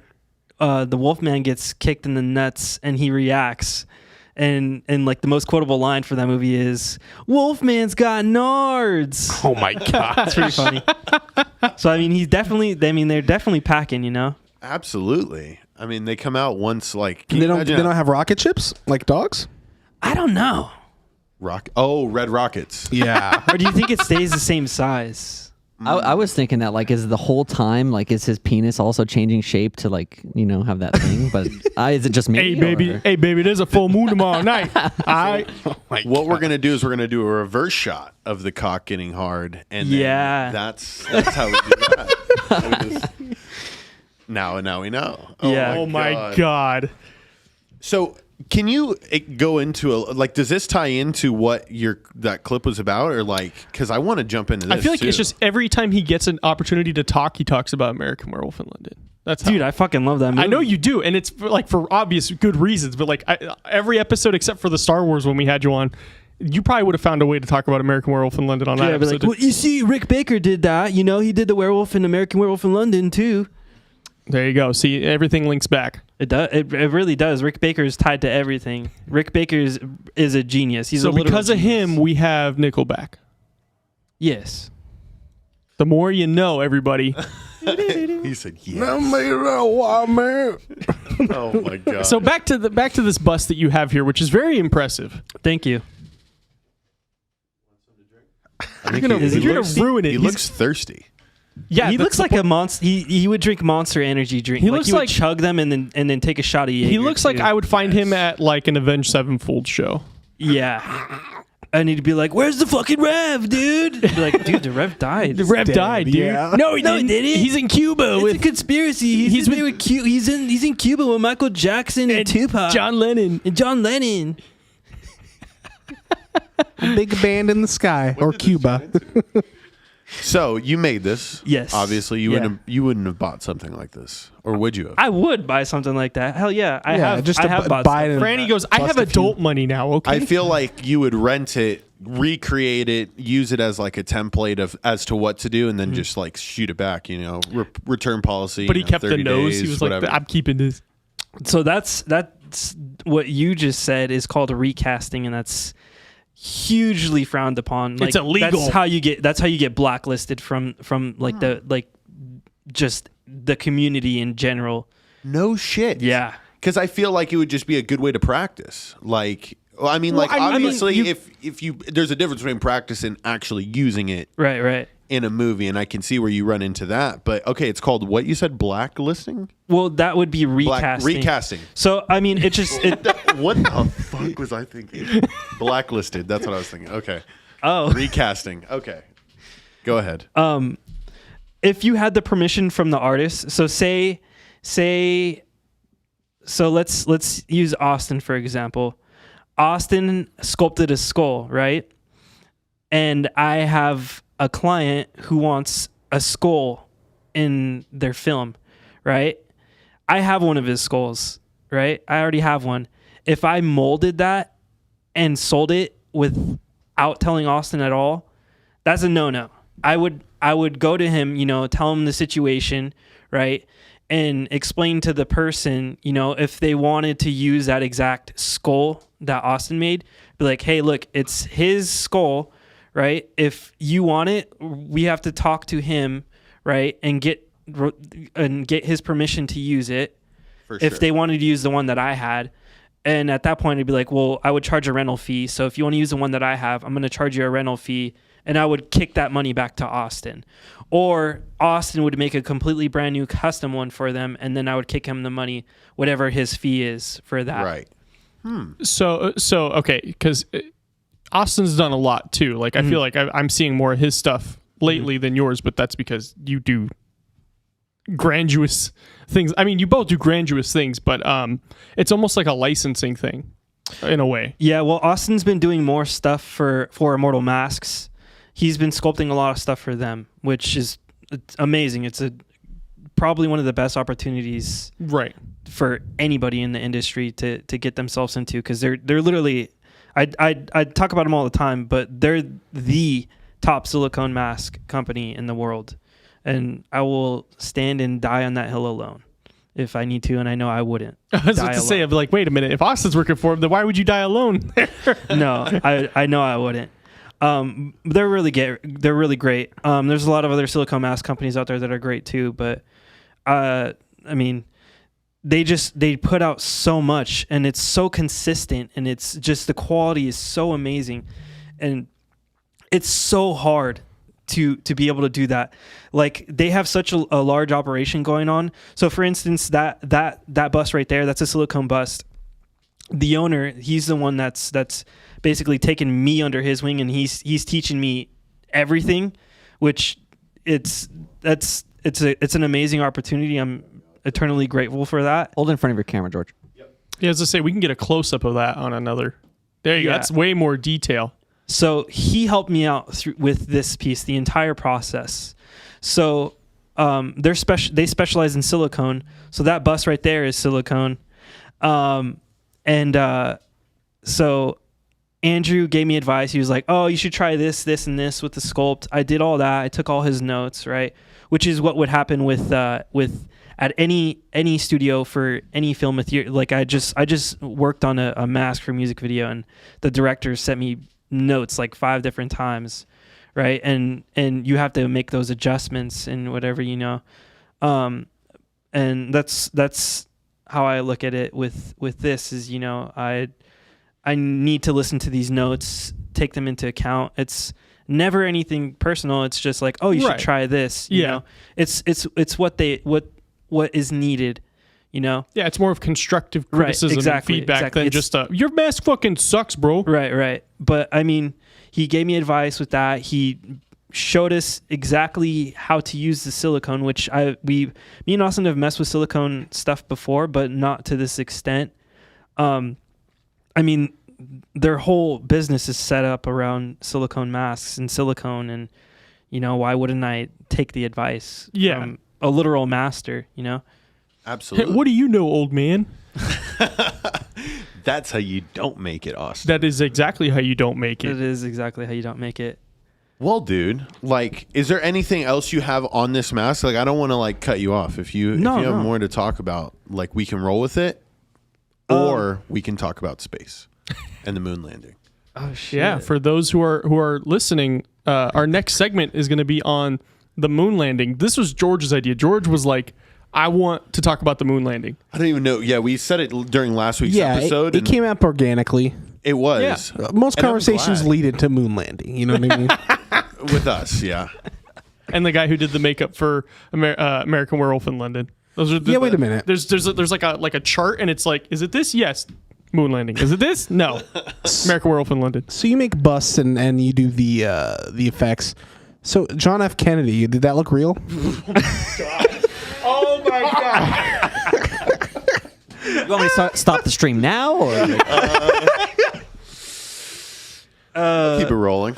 the Wolfman gets kicked in the nuts and he reacts. And like the most quotable line for that movie is, "Wolfman's got nards." Oh my god. That's pretty funny. So I mean, they're definitely packing, Absolutely. I mean, they come out once. Like, They don't have rocket ships like dogs? I don't know. Red Rockets. Yeah. Or do you think it stays the same size? I was thinking that like is the whole time like is his penis also changing shape to like have that thing, but is it just me? Hey baby, there's a full moon tomorrow night. What we're gonna do is we're gonna do a reverse shot of the cock getting hard, and then that's how we do that. Now we know. Yeah. Oh my god. So can you go into does this tie into what that clip was about, or because I want to jump into this? I feel like too. it's just every time he gets an opportunity to talk, he talks about American Werewolf in London. That's Dude, I fucking love that movie. I know you do, and it's for obvious good reasons. But every episode except for the Star Wars when we had you on, you probably would have found a way to talk about American Werewolf in London on that episode. Well, you see, Rick Baker did that. He did the werewolf in American Werewolf in London too. There you go. See, everything links back. It does. It really does. Rick Baker is tied to everything. Rick Baker is a genius. He's so a literal because of genius. him, we have Nickelback. Yes. The more you know, everybody. He said, "Yes." Oh Oh my god. So back to this bust that you have here, which is very impressive. Thank you. I think You're gonna looks- ruin it. He looks thirsty. Yeah, He that's looks the like a monster. He would drink Monster Energy drink. He Like looks he would like- chug them and then take a shot of Jaeger. He looks like too. I would find him at like an Avenged Sevenfold show. Yeah. I need to be like, where's the fucking Rev, dude? Be like, dude, the Rev died. The Rev dead, died, dude. yeah. No, he No, he didn't. didn't. He's in Cuba It's with a conspiracy. He's in Cuba with Michael Jackson and Tupac. John Lennon. And John Lennon. Big band in the sky or Cuba. So you made this. Yes. Obviously, you Yeah. wouldn't have bought something like this, or would you have? I would buy something like that. Hell yeah. I have just I to have bought buy stuff. it. Franny goes, I have Bust a few. adult money now, okay? I feel like you would rent it, recreate it, use it as like a template of as to what to do, and then just like shoot it back. You know, return policy. but he you know, kept the 30 nose. days, He was whatever. like, I'm keeping this. So that's what you just said is called recasting, and that's hugely frowned upon. Like, It's illegal. That's how you get blacklisted from like just the community in general. No shit. Yeah. Because I feel like it would just be a good way to practice. Like, well, I mean, like I mean, obviously, you- if you there's a difference between practice and actually using it Right. in a movie, and I can see where you run into that. But okay, it's called what you said, blacklisting. Well, that would be recasting. Recasting. So I mean, it just What the fuck was I thinking? Blacklisted. That's what I was thinking. Okay. oh. Recasting. Okay. Go ahead. If you had the permission from the artist, so let's use Austin for example. Austin sculpted a skull, right? And I have a client who wants a skull in their film, right? I have one of his skulls, right? I already have one. If I molded that and sold it without telling Austin at all, that's a no-no. I would go to him, tell him the situation, right? And explain to the person, if they wanted to use that exact skull that Austin made, be like, hey, look, it's his skull, right? If you want it, we have to talk to him, right? And get his permission to use it. For sure. If they wanted to use the one that I had. And at that point, it'd be like, well, I would charge a rental fee. So if you want to use the one that I have, I'm going to charge you a rental fee. And I would kick that money back to Austin. Or Austin would make a completely brand new custom one for them. And then I would kick him the money, whatever his fee is for that. Right. So okay, because Austin's done a lot too. Like I feel like I'm seeing more of his stuff lately than yours, but that's because you do grandiose things. I mean, you both do grandiose things, but it's almost like a licensing thing in a way. Yeah, well, Austin's been doing more stuff for Immortal Masks. He's been sculpting a lot of stuff for them, which is it's amazing. It's probably one of the best opportunities Right. for anybody in the industry to get themselves into, because they're literally I talk about them all the time, but they're the top silicone mask company in the world, and I will stand and die on that hill alone if I need to, and I know I wouldn't. I was about die to say, alone. I'd be like, wait a minute, if Austin's working for him, then why would you die alone? No, I know I wouldn't. They're really great. There's a lot of other silicone mask companies out there that are great too, but I mean, they put out so much, and it's so consistent, and it's just the quality is so amazing, and it's so hard to be able to do that. Like, they have such a large operation going on. So for instance, that bust right there, that's a silicone bust. The owner, he's the one that's basically taken me under his wing, and he's teaching me everything, which it's an amazing opportunity. I'm eternally grateful for that. Hold it in front of your camera, George. Yeah, as I say, we can get a close up of that on another. There you go. Yeah. That's way more detail. So he helped me out with this piece, the entire process. So they specialize in silicone. So that bust right there is silicone. So Andrew gave me advice. He was like, oh, you should try this, this, and this with the sculpt. I did all that. I took all his notes, right? Which is what would happen with at any studio for any film with you. Like I just worked on a mask for a music video, and the director sent me notes like 5 different times, right? And you have to make those adjustments and whatever, and that's how I look at it with this is, I need to listen to these notes, take them into account. It's never anything personal. It's just like, oh, you should try this. You know, it's what is needed. Yeah, it's more of constructive criticism and feedback than just your mask fucking sucks, bro. Right. But I mean, he gave me advice with that. He showed us exactly how to use the silicone, which me and Austin have messed with silicone stuff before, but not to this extent. I mean, their whole business is set up around silicone masks and silicone, and why wouldn't I take the advice from a literal master? Absolutely. Hey, what do you know, old man? That's how you don't make it, Austin. That is exactly how you don't make it. It is exactly how you don't make it. Well, dude, like, is there anything else you have on this mask? Like, I don't want to like cut you off. If you have more to talk about, like, we can roll with it, or we can talk about space and the moon landing. Oh shit! Yeah, for those who are listening, our next segment is going to be on the moon landing. This was George's idea. George was like, I want to talk about the moon landing. I don't even know. Yeah, we said it during last week's episode. It came up organically. It was. Yeah. Most conversations lead into moon landing. You know what I mean? With us, yeah. And the guy who did the makeup for American Werewolf in London. Those are wait a minute. There's like a chart, and it's like, is it this? Yes. Moon landing. Is it this? No. American Werewolf in London. So you make busts and you do the effects. So John F. Kennedy, did that look real? Oh my god! You want me to stop the stream now, or keep it rolling?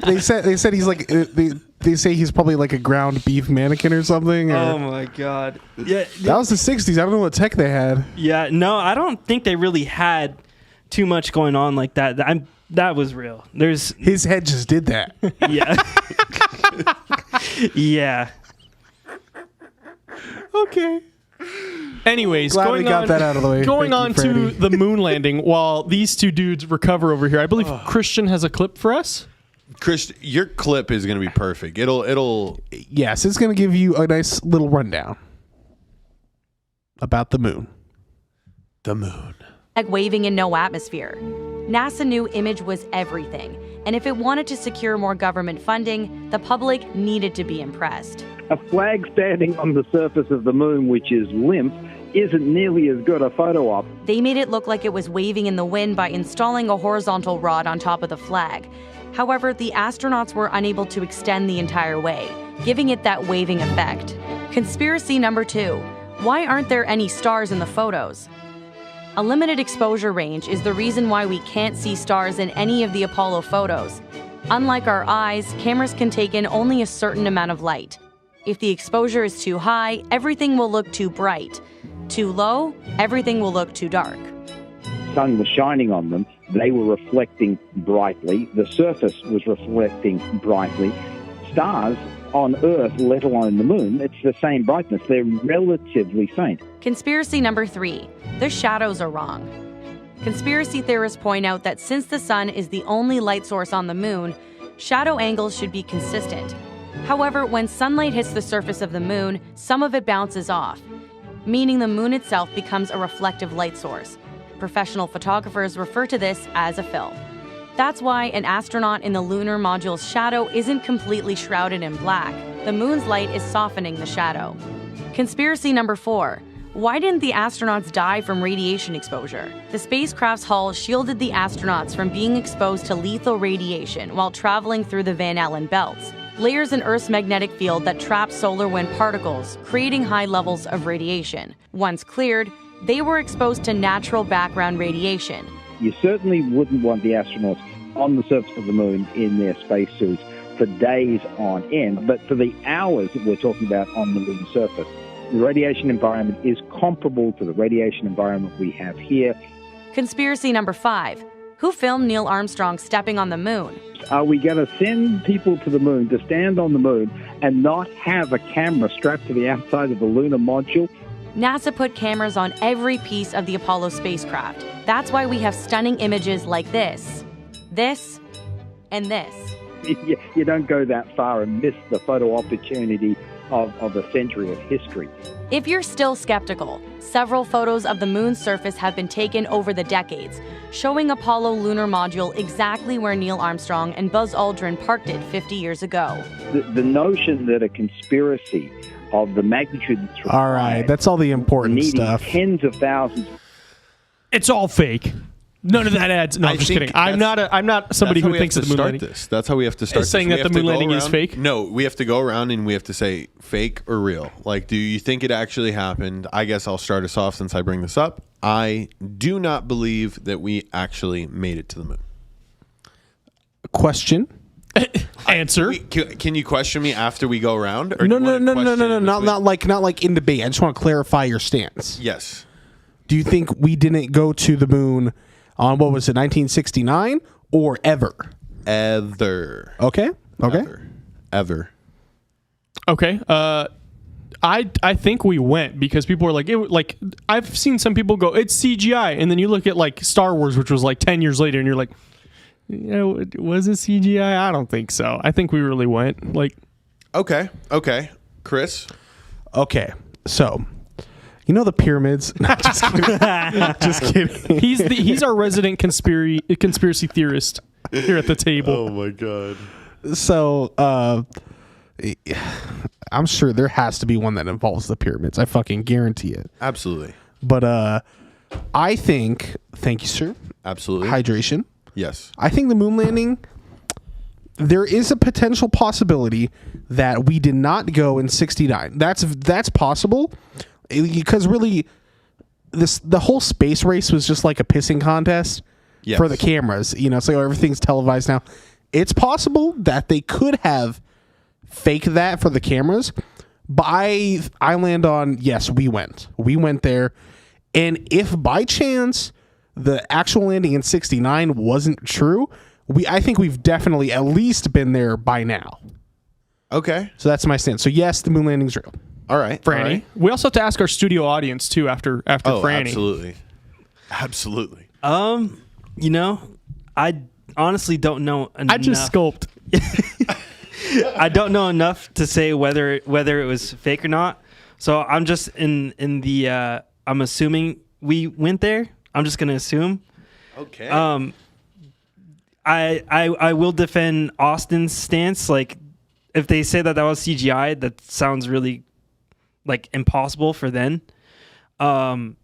They said he's like they say he's probably like a ground beef mannequin or something. Or, Oh my god! Yeah, that was the '60s. I don't know what tech they had. Yeah, no, I don't think they really had too much going on like that. That was real. His head just did that. Yeah. Yeah. Okay. Anyways, Glad we got that out of the way. Going on Thank you, to the moon landing while these two dudes recover over here. I believe Christian has a clip for us. Chris, your clip is going to be perfect. It'll. Yes, it's going to give you a nice little rundown about the moon. The moon. Like waving in no atmosphere. NASA knew image was everything, and if it wanted to secure more government funding, the public needed to be impressed. A flag standing on the surface of the moon, which is limp, isn't nearly as good a photo op. They made it look like it was waving in the wind by installing a horizontal rod on top of the flag. However, the astronauts were unable to extend the entire way, giving it that waving effect. Conspiracy number 2. Why aren't there any stars in the photos? A limited exposure range is the reason why we can't see stars in any of the Apollo photos. Unlike our eyes, cameras can take in only a certain amount of light. If the exposure is too high, everything will look too bright. Too low, everything will look too dark. The sun was shining on them. They were reflecting brightly. The surface was reflecting brightly. Stars on Earth, let alone the moon, it's the same brightness. They're relatively faint. Conspiracy number 3. The shadows are wrong. Conspiracy theorists point out that since the sun is the only light source on the moon, shadow angles should be consistent. However, when sunlight hits the surface of the moon, some of it bounces off, meaning the moon itself becomes a reflective light source. Professional photographers refer to this as a fill. That's why an astronaut in the lunar module's shadow isn't completely shrouded in black. The moon's light is softening the shadow. Conspiracy number 4. Why didn't the astronauts die from radiation exposure? The spacecraft's hull shielded the astronauts from being exposed to lethal radiation while traveling through the Van Allen belts, layers in Earth's magnetic field that trap solar wind particles, creating high levels of radiation. Once cleared, they were exposed to natural background radiation. You certainly wouldn't want the astronauts on the surface of the moon in their spacesuits for days on end, but for the hours that we're talking about on the lunar surface, the radiation environment is comparable to the radiation environment we have here. Conspiracy number 5. Who filmed Neil Armstrong stepping on the moon? Are we going to send people to the moon to stand on the moon and not have a camera strapped to the outside of the lunar module? NASA put cameras on every piece of the Apollo spacecraft. That's why we have stunning images like this, and this. You don't go that far and miss the photo opportunity of a century of history. If you're still skeptical, several photos of the moon's surface have been taken over the decades, showing Apollo lunar module exactly where Neil Armstrong and Buzz Aldrin parked it 50 years ago. The notion that a conspiracy of the magnitude that's required, All right, that's all the important needing stuff. tens of thousands. It's all fake. None of that adds. No, I'm just kidding. I'm not somebody who thinks that the moon landing. That's how we have to start. Saying this. that the moon landing is fake? No, we have to go around and we have to say fake or real. Like, do you think it actually happened? I guess I'll start us off since I bring this up. I do not believe that we actually made it to the moon. Question. Answer. Can you question me after we go around? Or No, do you want to question in not between? like in debate. I just want to clarify your stance. Yes. Do you think we didn't go to the moon on, what was it, 1969 or ever? Ever. Okay. Ever. Okay. I think we went because people were like, I've seen some people go, it's CGI, and then you look at like Star Wars, which was like 10 years later, and you're like, was it CGI? I don't think so. I think we really went. Like, Okay. Chris? Okay. So, you know the pyramids? No, just kidding. Just kidding. he's our resident conspiracy theorist here at the table. Oh my God. So, I'm sure there has to be one that involves the pyramids. I fucking guarantee it. Absolutely. But I think, thank you, sir. Absolutely. Hydration. Yes. I think the moon landing, there is a potential possibility that we did not go in 69. That's possible because really the whole space race was just like a pissing contest for the cameras. So everything's televised now. It's possible that they could have faked that for the cameras, but I land on yes, we went there, and if by chance the actual landing in 69 wasn't true, I think we've definitely at least been there by now. Okay. So that's my stance. So yes, the moon landing's real. All right. Franny. All right. We also have to ask our studio audience too after Franny. Absolutely. I honestly don't know enough. I just sculpt. I don't know enough to say whether it was fake or not. So I'm just in the I'm assuming we went there. I'm just gonna assume. Okay. I will defend Austin's stance. Like, if they say that was CGI, that sounds really like impossible for then. But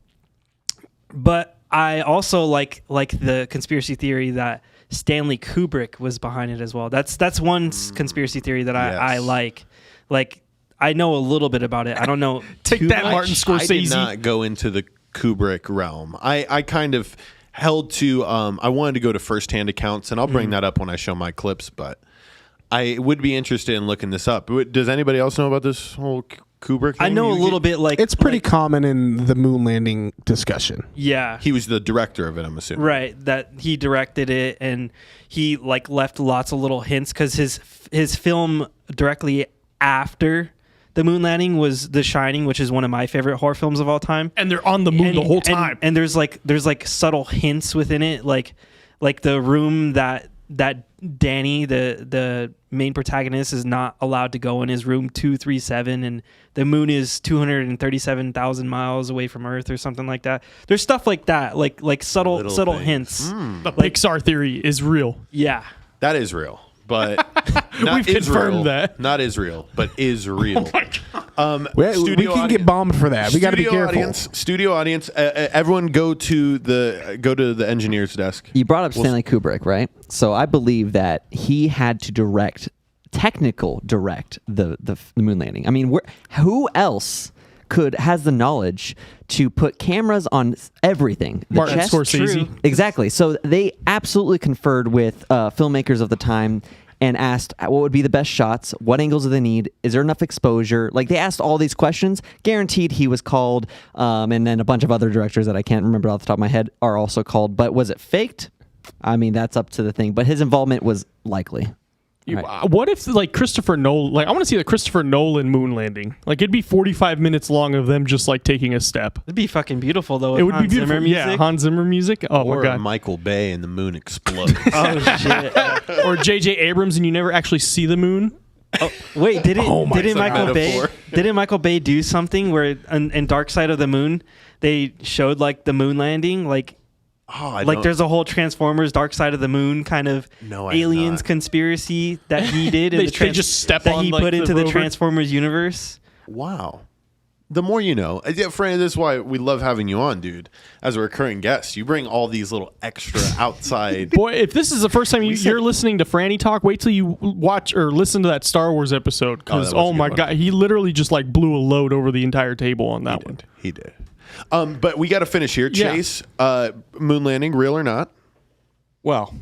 I also like the conspiracy theory that Stanley Kubrick was behind it as well. That's one conspiracy theory that I like. Like, I know a little bit about it. I don't know. Take that, Martin Scorsese. I did not go into the Kubrick realm. I kind of held to I wanted to go to firsthand accounts, and I'll bring that up when I show my clips, but I would be interested in looking this up. Does anybody else know about this whole Kubrick thing? I know a little bit. Like, it's pretty common in the moon landing discussion. Yeah, he was the director of it, I'm assuming. Right, that he directed it, and he like left lots of little hints because his film directly after the moon landing was The Shining, which is one of my favorite horror films of all time. And they're on the moon the whole time. And there's like subtle hints within it, like the room that Danny, the main protagonist, is not allowed to go in, is room 237, and the moon is 237,000 miles away from Earth or something like that. There's stuff like that, like subtle hints. The Pixar theory is real. Yeah, that is real. But not we've confirmed Israel, that. Not Israel, but is real. We can get bombed for that. We got to be careful. Studio audience, everyone go to the engineer's desk. You brought up Stanley Kubrick, right? So I believe that he had to direct the moon landing. I mean, who else has the knowledge to put cameras on everything? Martin Scorsese. Exactly. So they absolutely conferred with filmmakers of the time and asked what would be the best shots, what angles do they need, is there enough exposure? Like, they asked all these questions. Guaranteed he was called, and then a bunch of other directors that I can't remember off the top of my head are also called. But was it faked? I mean, that's up to the thing. But his involvement was likely. Right. What if like Christopher Nolan? Like I want to see the Christopher Nolan moon landing. Like it'd be 45 minutes long of them just like taking a step. It'd be fucking beautiful though. With It would be Hans beautiful. Zimmer Yeah, music. Hans Zimmer music. Oh Or my god. Michael Bay and the moon explodes. Oh shit. Or J.J. Abrams and you never actually see the moon. Wait, didn't Michael metaphor. Bay? Didn't Michael Bay do something where in Dark Side of the Moon they showed like the moon landing, like there's a whole Transformers Dark Side of the Moon kind of No, I did aliens not. conspiracy that he did. in They- the they just step that on, he like, put the into the rover. Transformers universe. Wow. The more you know. Yeah, Fran, this is why we love having you on, dude. As a recurring guest, you bring all these little extra outside. Boy, if this is the first time you're listening to Franny talk, wait till you watch or listen to that Star Wars episode. Because that was a good my one. god, he literally just like blew a load over the entire table on that one. He did. But we got to finish here. Yeah. Chase, moon landing, real or not? Well,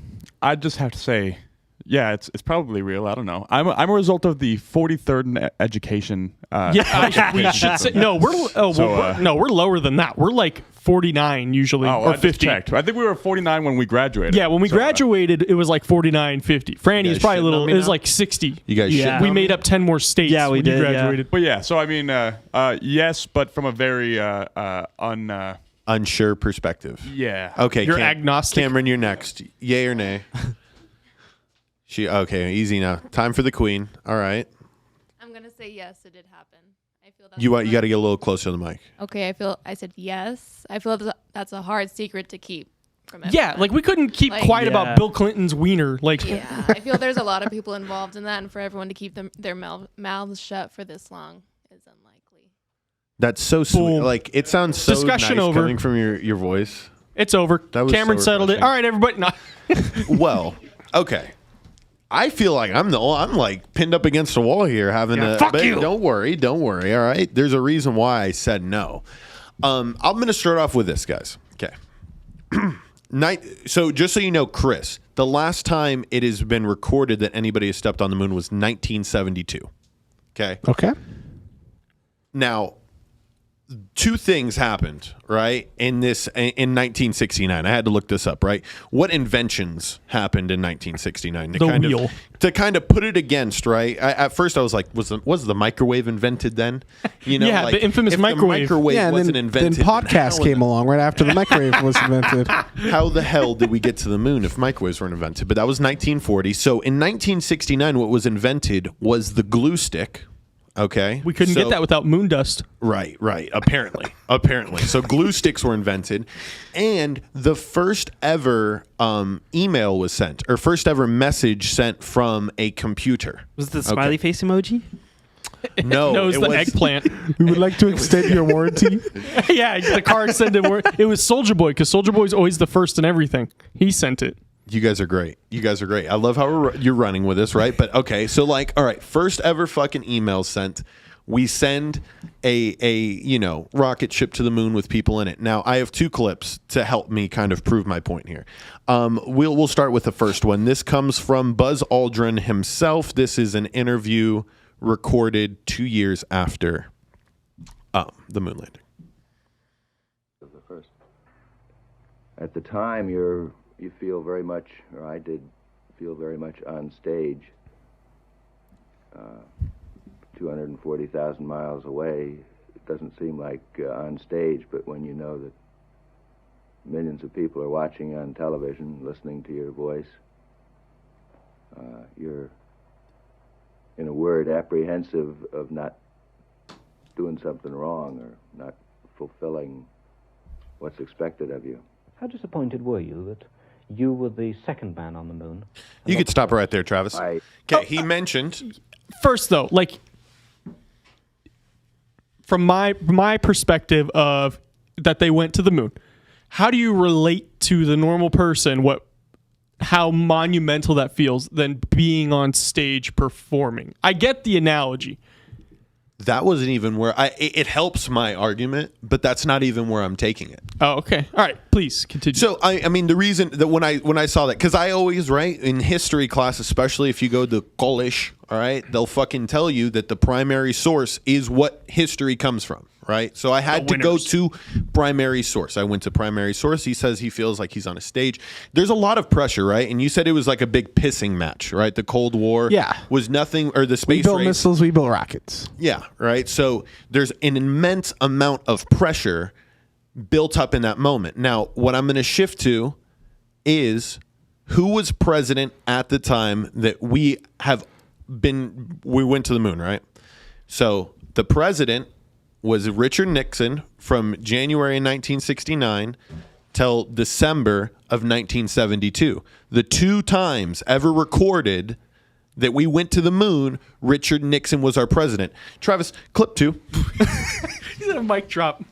I just have to say, yeah, it's probably real. I don't know. I'm a result of the 43rd education. We should say no. We're lower than that. We're like 49 usually Oh, or I just 50. checked. I think we were 49 when we graduated. Yeah, when we graduated, it was like 49, 50. Franny is probably a shitting little. on me It was now? like 60. You guys Yeah. shitting We on made me? up 10 more states. Yeah, we when you did, yeah. graduated. But yeah, so I mean, yes, but from a very Unsure perspective. yeah. Okay, You're agnostic? Cameron, you're next. Yay or nay? Okay, easy now. Time for the queen. All right. I'm gonna say yes. It did happen. I feel that. You got to get a little closer to the mic. Okay, I said yes. I feel that's a hard secret to keep from everyone. Yeah, like we couldn't keep Like- quiet Yeah. about Bill Clinton's wiener. Like, Yeah, I feel there's a lot of people involved in that, and for everyone to keep their mouths shut for this long is unlikely. That's so sweet. Boom. Like it sounds so Discussion nice over. coming from your voice. it's over. That was Cameron so settled it. refreshing. All right, everybody. No. Well, okay. I feel like I'm like pinned up against the wall here, having a. fuck but you. Don't worry. All right. There's a reason why I said no. I'm going to start off with this, guys. Okay. So just so you know, Chris, the last time it has been recorded that anybody has stepped on the moon was 1972. Okay. Okay. Now, two things happened, right? In 1969. I had to look this up, right? What inventions happened in 1969 to The kind wheel. to kind of put it against, right? At first I was like, was the microwave invented then? You know, Yeah, like, the infamous if microwave. The microwave Yeah, and wasn't then invented. podcast came along right after the microwave was invented. How the hell did we get to the moon if microwaves weren't invented? But that was 1940. So in 1969, what was invented was the glue stick. Okay, We couldn't get that without moon dust. Right. Apparently. So glue sticks were invented, and the first ever email was sent, or first ever message sent from a computer. Was it the smiley face emoji? No, No, it was the eggplant. We would like to extend your warranty. Yeah, the car extended. It was Soldier Boy because Soldier Boy's always the first in everything. He sent it. You guys are great. I love how you're running with this, right? But okay, so like, all right, first ever fucking email sent. We send a rocket ship to the moon with people in it. Now I have two clips to help me kind of prove my point here. We'll start with the first one. This comes from Buzz Aldrin himself. This is an interview recorded 2 years after the moon landing. The first. At the time, you feel very much, or I did feel very much on stage. 240,000 miles away, it doesn't seem like on stage, but when you know that millions of people are watching on television, listening to your voice, you're, in a word, apprehensive of not doing something wrong or not fulfilling what's expected of you. How disappointed were you that you were the second man on the moon? You could stop right there, Travis. Okay, he mentioned. First, though, like from my perspective of that they went to the moon, how do you relate to the normal person how monumental that feels than being on stage performing? I get the analogy. That wasn't even where it helps my argument, but that's not even where I'm taking it. Oh, okay. All right. Please continue. So, I mean, the reason that when I saw that, because I always, right, in history class, especially if you go to college, all right, they'll fucking tell you that the primary source is what history comes from, right? So I had to go to primary source. I went to primary source. He says he feels like he's on a stage. There's a lot of pressure, right? And you said it was like a big pissing match, right? The Cold War was nothing, or the space We built race. missiles, we built rockets. Yeah, right? So there's an immense amount of pressure built up in that moment. Now, what I'm going to shift to is who was president at the time that we went to the moon, right? So the president was Richard Nixon from January 1969 till December of 1972. The 2 times ever recorded that we went to the moon, Richard Nixon was our president. Travis, clip 2. He's at a mic drop.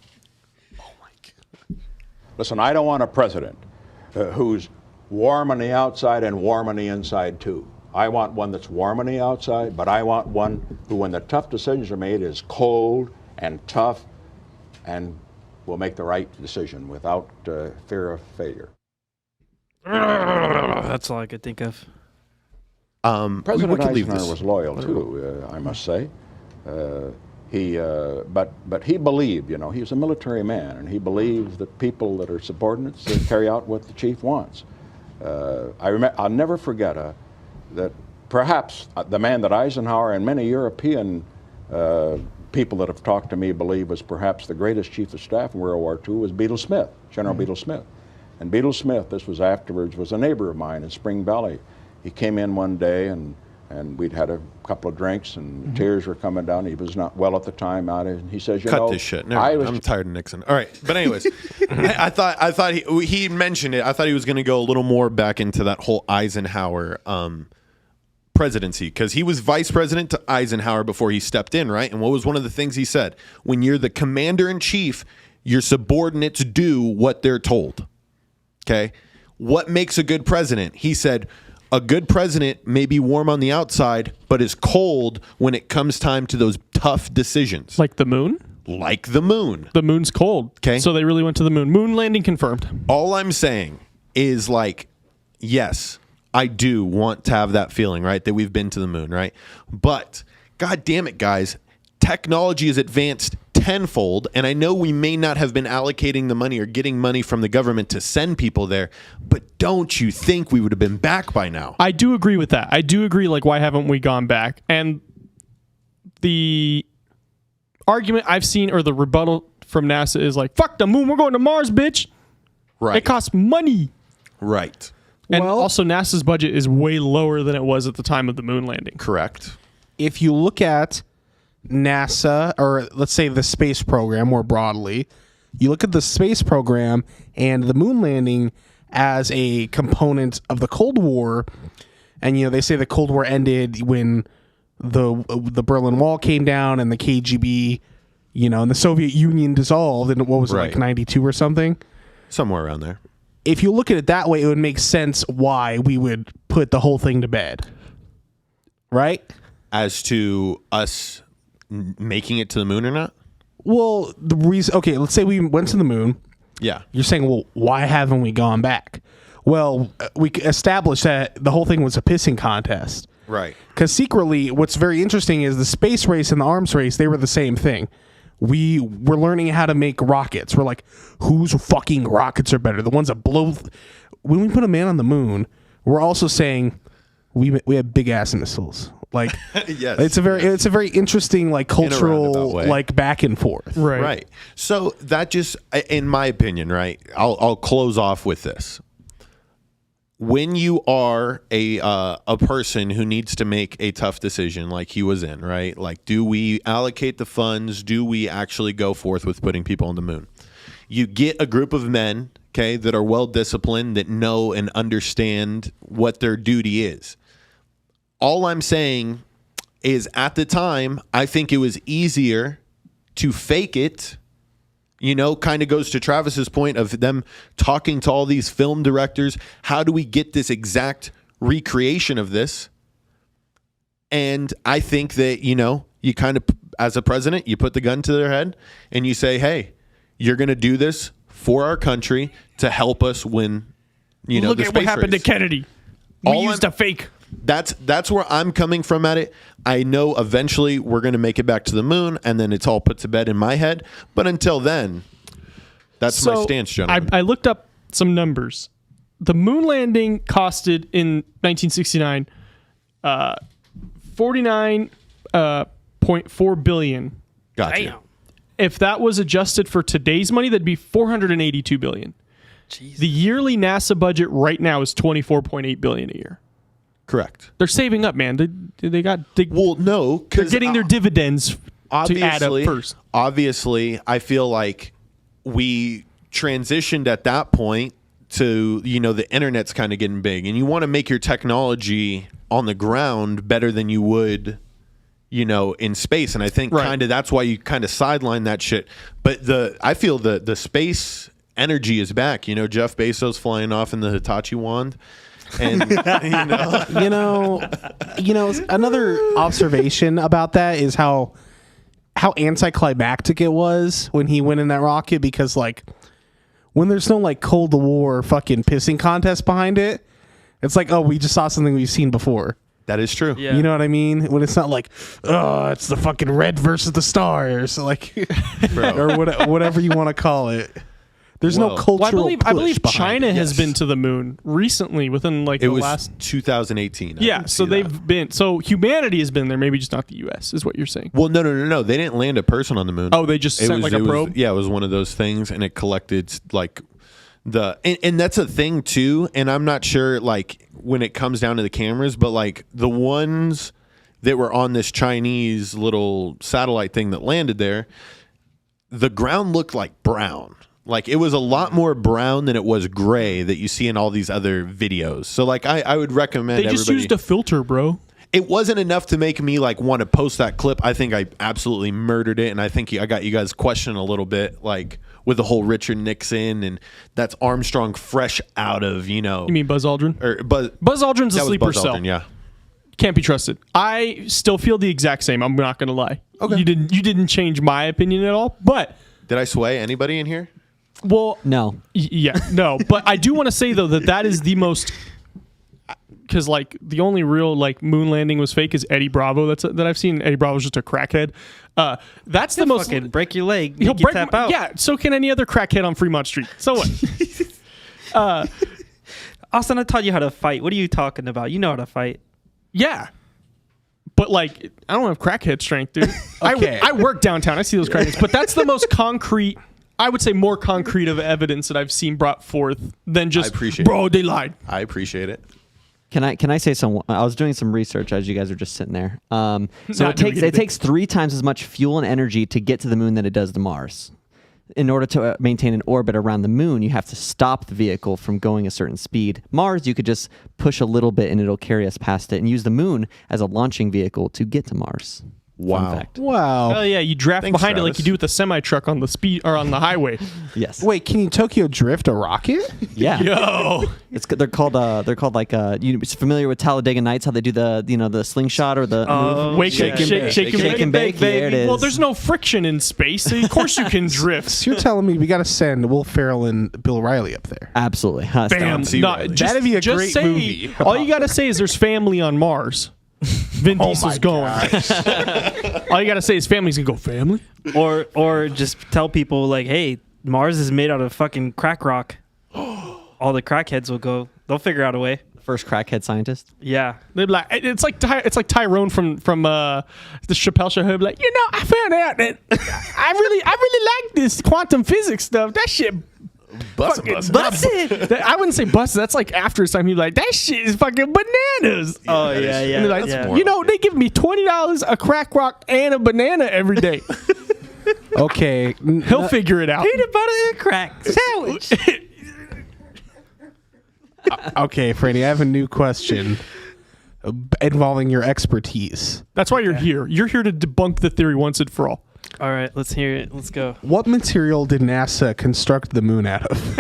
Listen, I don't want a president who's warm on the outside and warm on the inside too. I want one that's warm on the outside, but I want one who, when the tough decisions are made, is cold and tough and will make the right decision without fear of failure. That's all I could think of. President Eisenhower was loyal too, I must say. But he believed, he was a military man, and he believed that people that are subordinates carry out what the chief wants. I'll never forget that perhaps the man that Eisenhower and many European people that have talked to me believe was perhaps the greatest chief of staff in World War II was Beadle Smith, General Beadle Smith. And Beadle Smith, this was afterwards, was a neighbor of mine in Spring Valley. He came in one day and we'd had a couple of drinks and tears were coming down. He was not well at the time. And he says, Cut this shit. No, I'm tired of Nixon. All right. But anyways, I thought he mentioned it. I thought he was going to go a little more back into that whole Eisenhower presidency, because he was vice president to Eisenhower before he stepped in, right? And what was one of the things he said? When you're the commander in chief, your subordinates do what they're told. Okay? What makes a good president? He said, a good president may be warm on the outside, but is cold when it comes time to those tough decisions. Like the moon? Like the moon. The moon's cold. Okay. So they really went to the moon. Moon landing confirmed. All I'm saying is, like, yes, I do want to have that feeling, right? That we've been to the moon, right? But, God damn it, guys, technology is advanced tenfold, and I know we may not have been allocating the money or getting money from the government to send people there, but don't you think we would have been back by now? I do agree with that. I do agree, like, why haven't we gone back? And the argument I've seen, or the rebuttal from NASA, is like, fuck the moon, we're going to Mars, bitch. Right. It costs money. Right. And also NASA's budget is way lower than it was at the time of the moon landing. Correct. If you look at NASA, or let's say the space program more broadly, you look at the space program and the moon landing as a component of the Cold War, and they say the Cold War ended when the Berlin Wall came down and the KGB, and the Soviet Union dissolved, and what was it, like 92 or something? Somewhere around there. If you look at it that way, it would make sense why we would put the whole thing to bed. Right? As to us making it to the moon or not? Well, the reason, okay, let's say we went to the moon. Yeah. You're saying, well, why haven't we gone back? Well, we established that the whole thing was a pissing contest. Right. Because secretly, what's very interesting is the space race and the arms race, they were the same thing. We were learning how to make rockets. We're like, whose fucking rockets are better? The ones that blow. When we put a man on the moon, we're also saying we have big ass missiles. Like, yes, it's a very interesting, like, cultural, like, back and forth. Right. So that just, in my opinion, right, I'll close off with this. When you are a person who needs to make a tough decision like he was in, right? Like, do we allocate the funds? Do we actually go forth with putting people on the moon? You get a group of men, okay, that are well-disciplined, that know and understand what their duty is. All I'm saying is, at the time, I think it was easier to fake it. Kind of goes to Travis's point of them talking to all these film directors. How do we get this exact recreation of this? And I think that, you kind of, as a president, you put the gun to their head and you say, hey, you're going to do this for our country to help us win, Look the at space what happened race. to Kennedy. We used a fake. That's where I'm coming from at it. I know eventually we're going to make it back to the moon, and then it's all put to bed in my head. But until then, that's my stance, gentlemen. I looked up some numbers. The moon landing costed in 1969 $49.4 billion. Gotcha. Damn. If that was adjusted for today's money, that'd be $482 billion. Jesus. The yearly NASA budget right now is $24.8 billion a year. Correct. They're saving up, man. Well, no, they're getting their dividends to add up first. Obviously, I feel like we transitioned at that point to, the internet's kind of getting big, and you want to make your technology on the ground better than you would, in space. And I think kind of that's why you kind of sideline that shit. But I feel the space energy is back. Jeff Bezos flying off in the Hitachi wand. And another observation about that is how anticlimactic it was when he went in that rocket, because when there's no Cold War fucking pissing contest behind it, it's like, oh, we just saw something we've seen before. That is true. Yeah. You know what I mean? When it's not like, oh, it's the fucking red versus the stars, or whatever you want to call it. There's no cultural. I believe China has been to the moon recently, within the last 2018. So they've been. So humanity has been there, maybe just not the U.S. is what you're saying. Well, no. They didn't land a person on the moon. Oh, they just sent a probe. It was one of those things, and it collected and that's a thing too. And I'm not sure when it comes down to the cameras, but the ones that were on this Chinese little satellite thing that landed there, the ground looked like brown. It was a lot more brown than it was gray that you see in all these other videos. So I would recommend they just used a filter, bro. It wasn't enough to make me want to post that clip. I think I absolutely murdered it, and I think I got you guys questioning a little bit with the whole Richard Nixon, and that's Armstrong fresh out of You mean Buzz Aldrin? Buzz Aldrin's a sleeper cell. Aldrin, yeah. Can't be trusted. I still feel the exact same. I'm not going to lie. Okay. You didn't change my opinion at all. But did I sway anybody in here? Well, no. No. But I do want to say though that is the most, because the only real moon landing was fake is Eddie Bravo that I've seen. Eddie Bravo's just a crackhead. That's the most. Fucking break your leg. He'll break tap out. Yeah. So can any other crackhead on Fremont Street. So what? Austin, I taught you how to fight. What are you talking about? You know how to fight. Yeah. But I don't have crackhead strength, dude. Okay. I work downtown. I see those crackheads. But that's the most concrete. I would say more concrete of evidence that I've seen brought forth than just, bro, they lied. I appreciate it. Can I say something? I was doing some research as you guys were just sitting there. So it takes 3 times as much fuel and energy to get to the moon than it does to Mars. In order to maintain an orbit around the moon, you have to stop the vehicle from going a certain speed. Mars, you could just push a little bit and it'll carry us past it, and use the moon as a launching vehicle to get to Mars. Wow. Wow. Oh yeah, you draft behind it like you do with the semi truck on the speed or on the highway. Yes. Wait, can you Tokyo drift a rocket? Yeah. Yo. They're called you familiar with Talladega Nights, how they do the slingshot or the shake and bake. There it is. Well, there's no friction in space, so of course you can drift. So you're telling me we got to send Will Ferrell and Bill Riley up there? Absolutely. Bam. That'd be a great movie. All you got to say is there's family on Mars. Vin Diesel's going. All you gotta say is family's gonna go family, or just tell people hey, Mars is made out of fucking crack rock. All the crackheads will go. They'll figure out a way. First crackhead scientist. Yeah, they'd be like, it's like Tyrone from the Chappelle Show. He'll be like, I found out that I really like this quantum physics stuff. That shit. Busted. I wouldn't say busted. That's after his time. He'd be like, that shit is fucking bananas. Oh yeah. And like, they give me $20 a crack rock and a banana every day. Okay, he'll figure it out. Peanut butter and crack sandwich. Okay, Franny, I have a new question involving your expertise. That's why you're here. You're here to debunk the theory once and for all. All right, let's hear it. Let's go. What material did NASA construct the moon out of?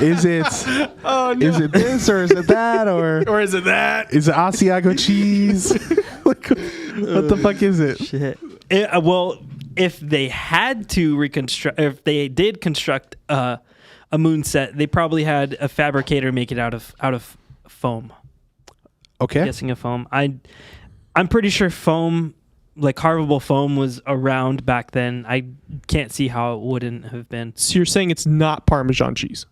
Is it this or is it that or is it that? Is it Asiago cheese? What the fuck is it? Shit. Well, if they had to reconstruct, if they did construct a moon set, they probably had a fabricator make it out of foam. Okay. Guessing a foam. I'm pretty sure foam, like carvable foam, was around back then. I can't see how it wouldn't have been. So you're saying it's not Parmesan cheese?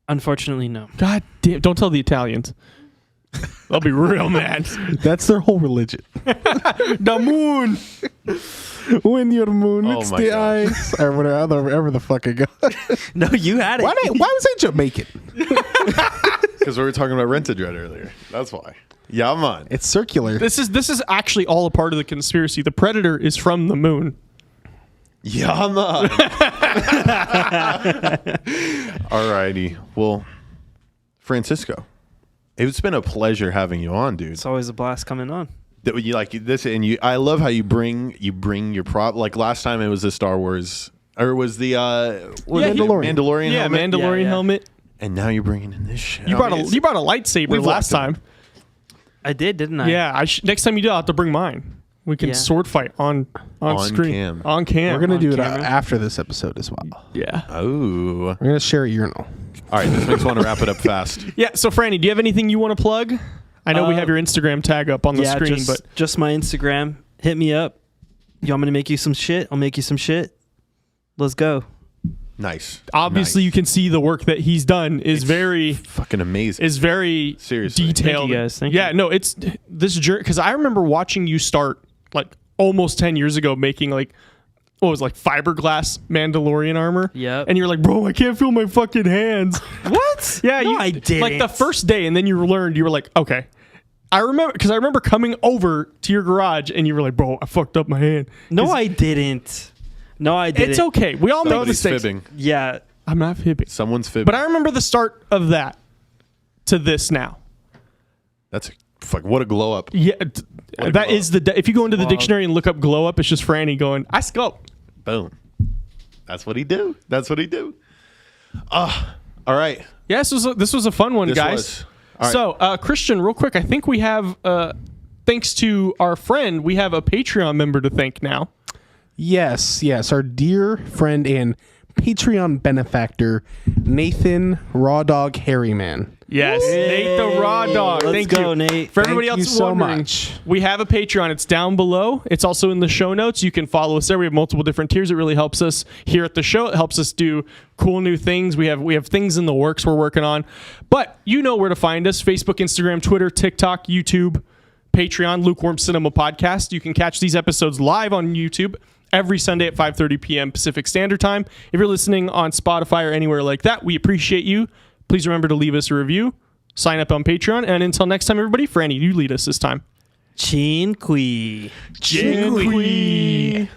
Unfortunately, no. God damn! Don't tell the Italians. They'll be real mad. That's their whole religion. The moon. When your moon meets my the gosh. ice. Or whatever the fuck it goes. No, you had it. Why was I Jamaican? Because we were talking about Rent a Dread earlier. That's why. Yeah, man. It's circular. This is actually all a part of the conspiracy. The Predator is from the moon. Yeah, man. Alrighty. Well, Francisco, it's been a pleasure having you on, dude. It's always a blast coming on. That you like this, and I love how you bring your prop. Like last time, it was the Star Wars, or it was the Mandalorian Yeah, helmet. Mandalorian helmet. And now you're bringing in this shit. You brought a lightsaber we've last walked time. I did, didn't I? Yeah, next time you do, I'll have to bring mine. We can sword fight on screen. Cam. On cam. We're going to do it camera. after this episode as well. Yeah. Oh. We're going to share a urinal. All right, this makes me want to wrap it up fast. Yeah, so Franny, do you have anything you want to plug? I know we have your Instagram tag up on the screen, but just my Instagram. Hit me up. You want me to make you some shit? I'll make you some shit. Let's go. Nice. Obviously, you can see the work that he's done is very fucking amazing. Is very seriously detailed. Thank you guys. Thank yeah, you. no, it's this journey because I remember watching you start like almost 10 years ago making like what was like fiberglass Mandalorian armor. Yep. And you're like, bro, I can't feel my fucking hands. What? Yeah, No, I didn't. Like the first day, and then you learned. You were like, okay. I remember coming over to your garage, and you were like, bro, I fucked up my hand. No, I didn't. No, I didn't. It's okay. We all make Somebody's mistakes. fibbing. Yeah. I'm not fibbing. Someone's fibbing. But I remember the start of that to this now. That's what a glow up. Yeah, that glow is if you go into the dictionary and look up glow up, it's just Franny going, I scope. Boom. That's what he do. All right. Yeah, this was a fun one, This guys. was. All right. So, Christian, real quick, I think we have, thanks to our friend, we have a Patreon member to thank now. Yes, our dear friend and Patreon benefactor, Nathan Raw Dog Harryman. Yes, Nate the Raw Dog. Let's Thank go, you. Nate. For everybody Thank else you so wondering, much. we have a Patreon. It's down below. It's also in the show notes. You can follow us there. We have multiple different tiers. It really helps us here at the show. It helps us do cool new things. We have things in the works we're working on. But you know where to find us. Facebook, Instagram, Twitter, TikTok, YouTube, Patreon, Lukewarm Cinema Podcast. You can catch these episodes live on YouTube every Sunday at 5:30 p.m. Pacific Standard Time. If you're listening on Spotify or anywhere like that, we appreciate you. Please remember to leave us a review. Sign up on Patreon. And until next time, everybody, Franny, you lead us this time. Cinque. Cinque.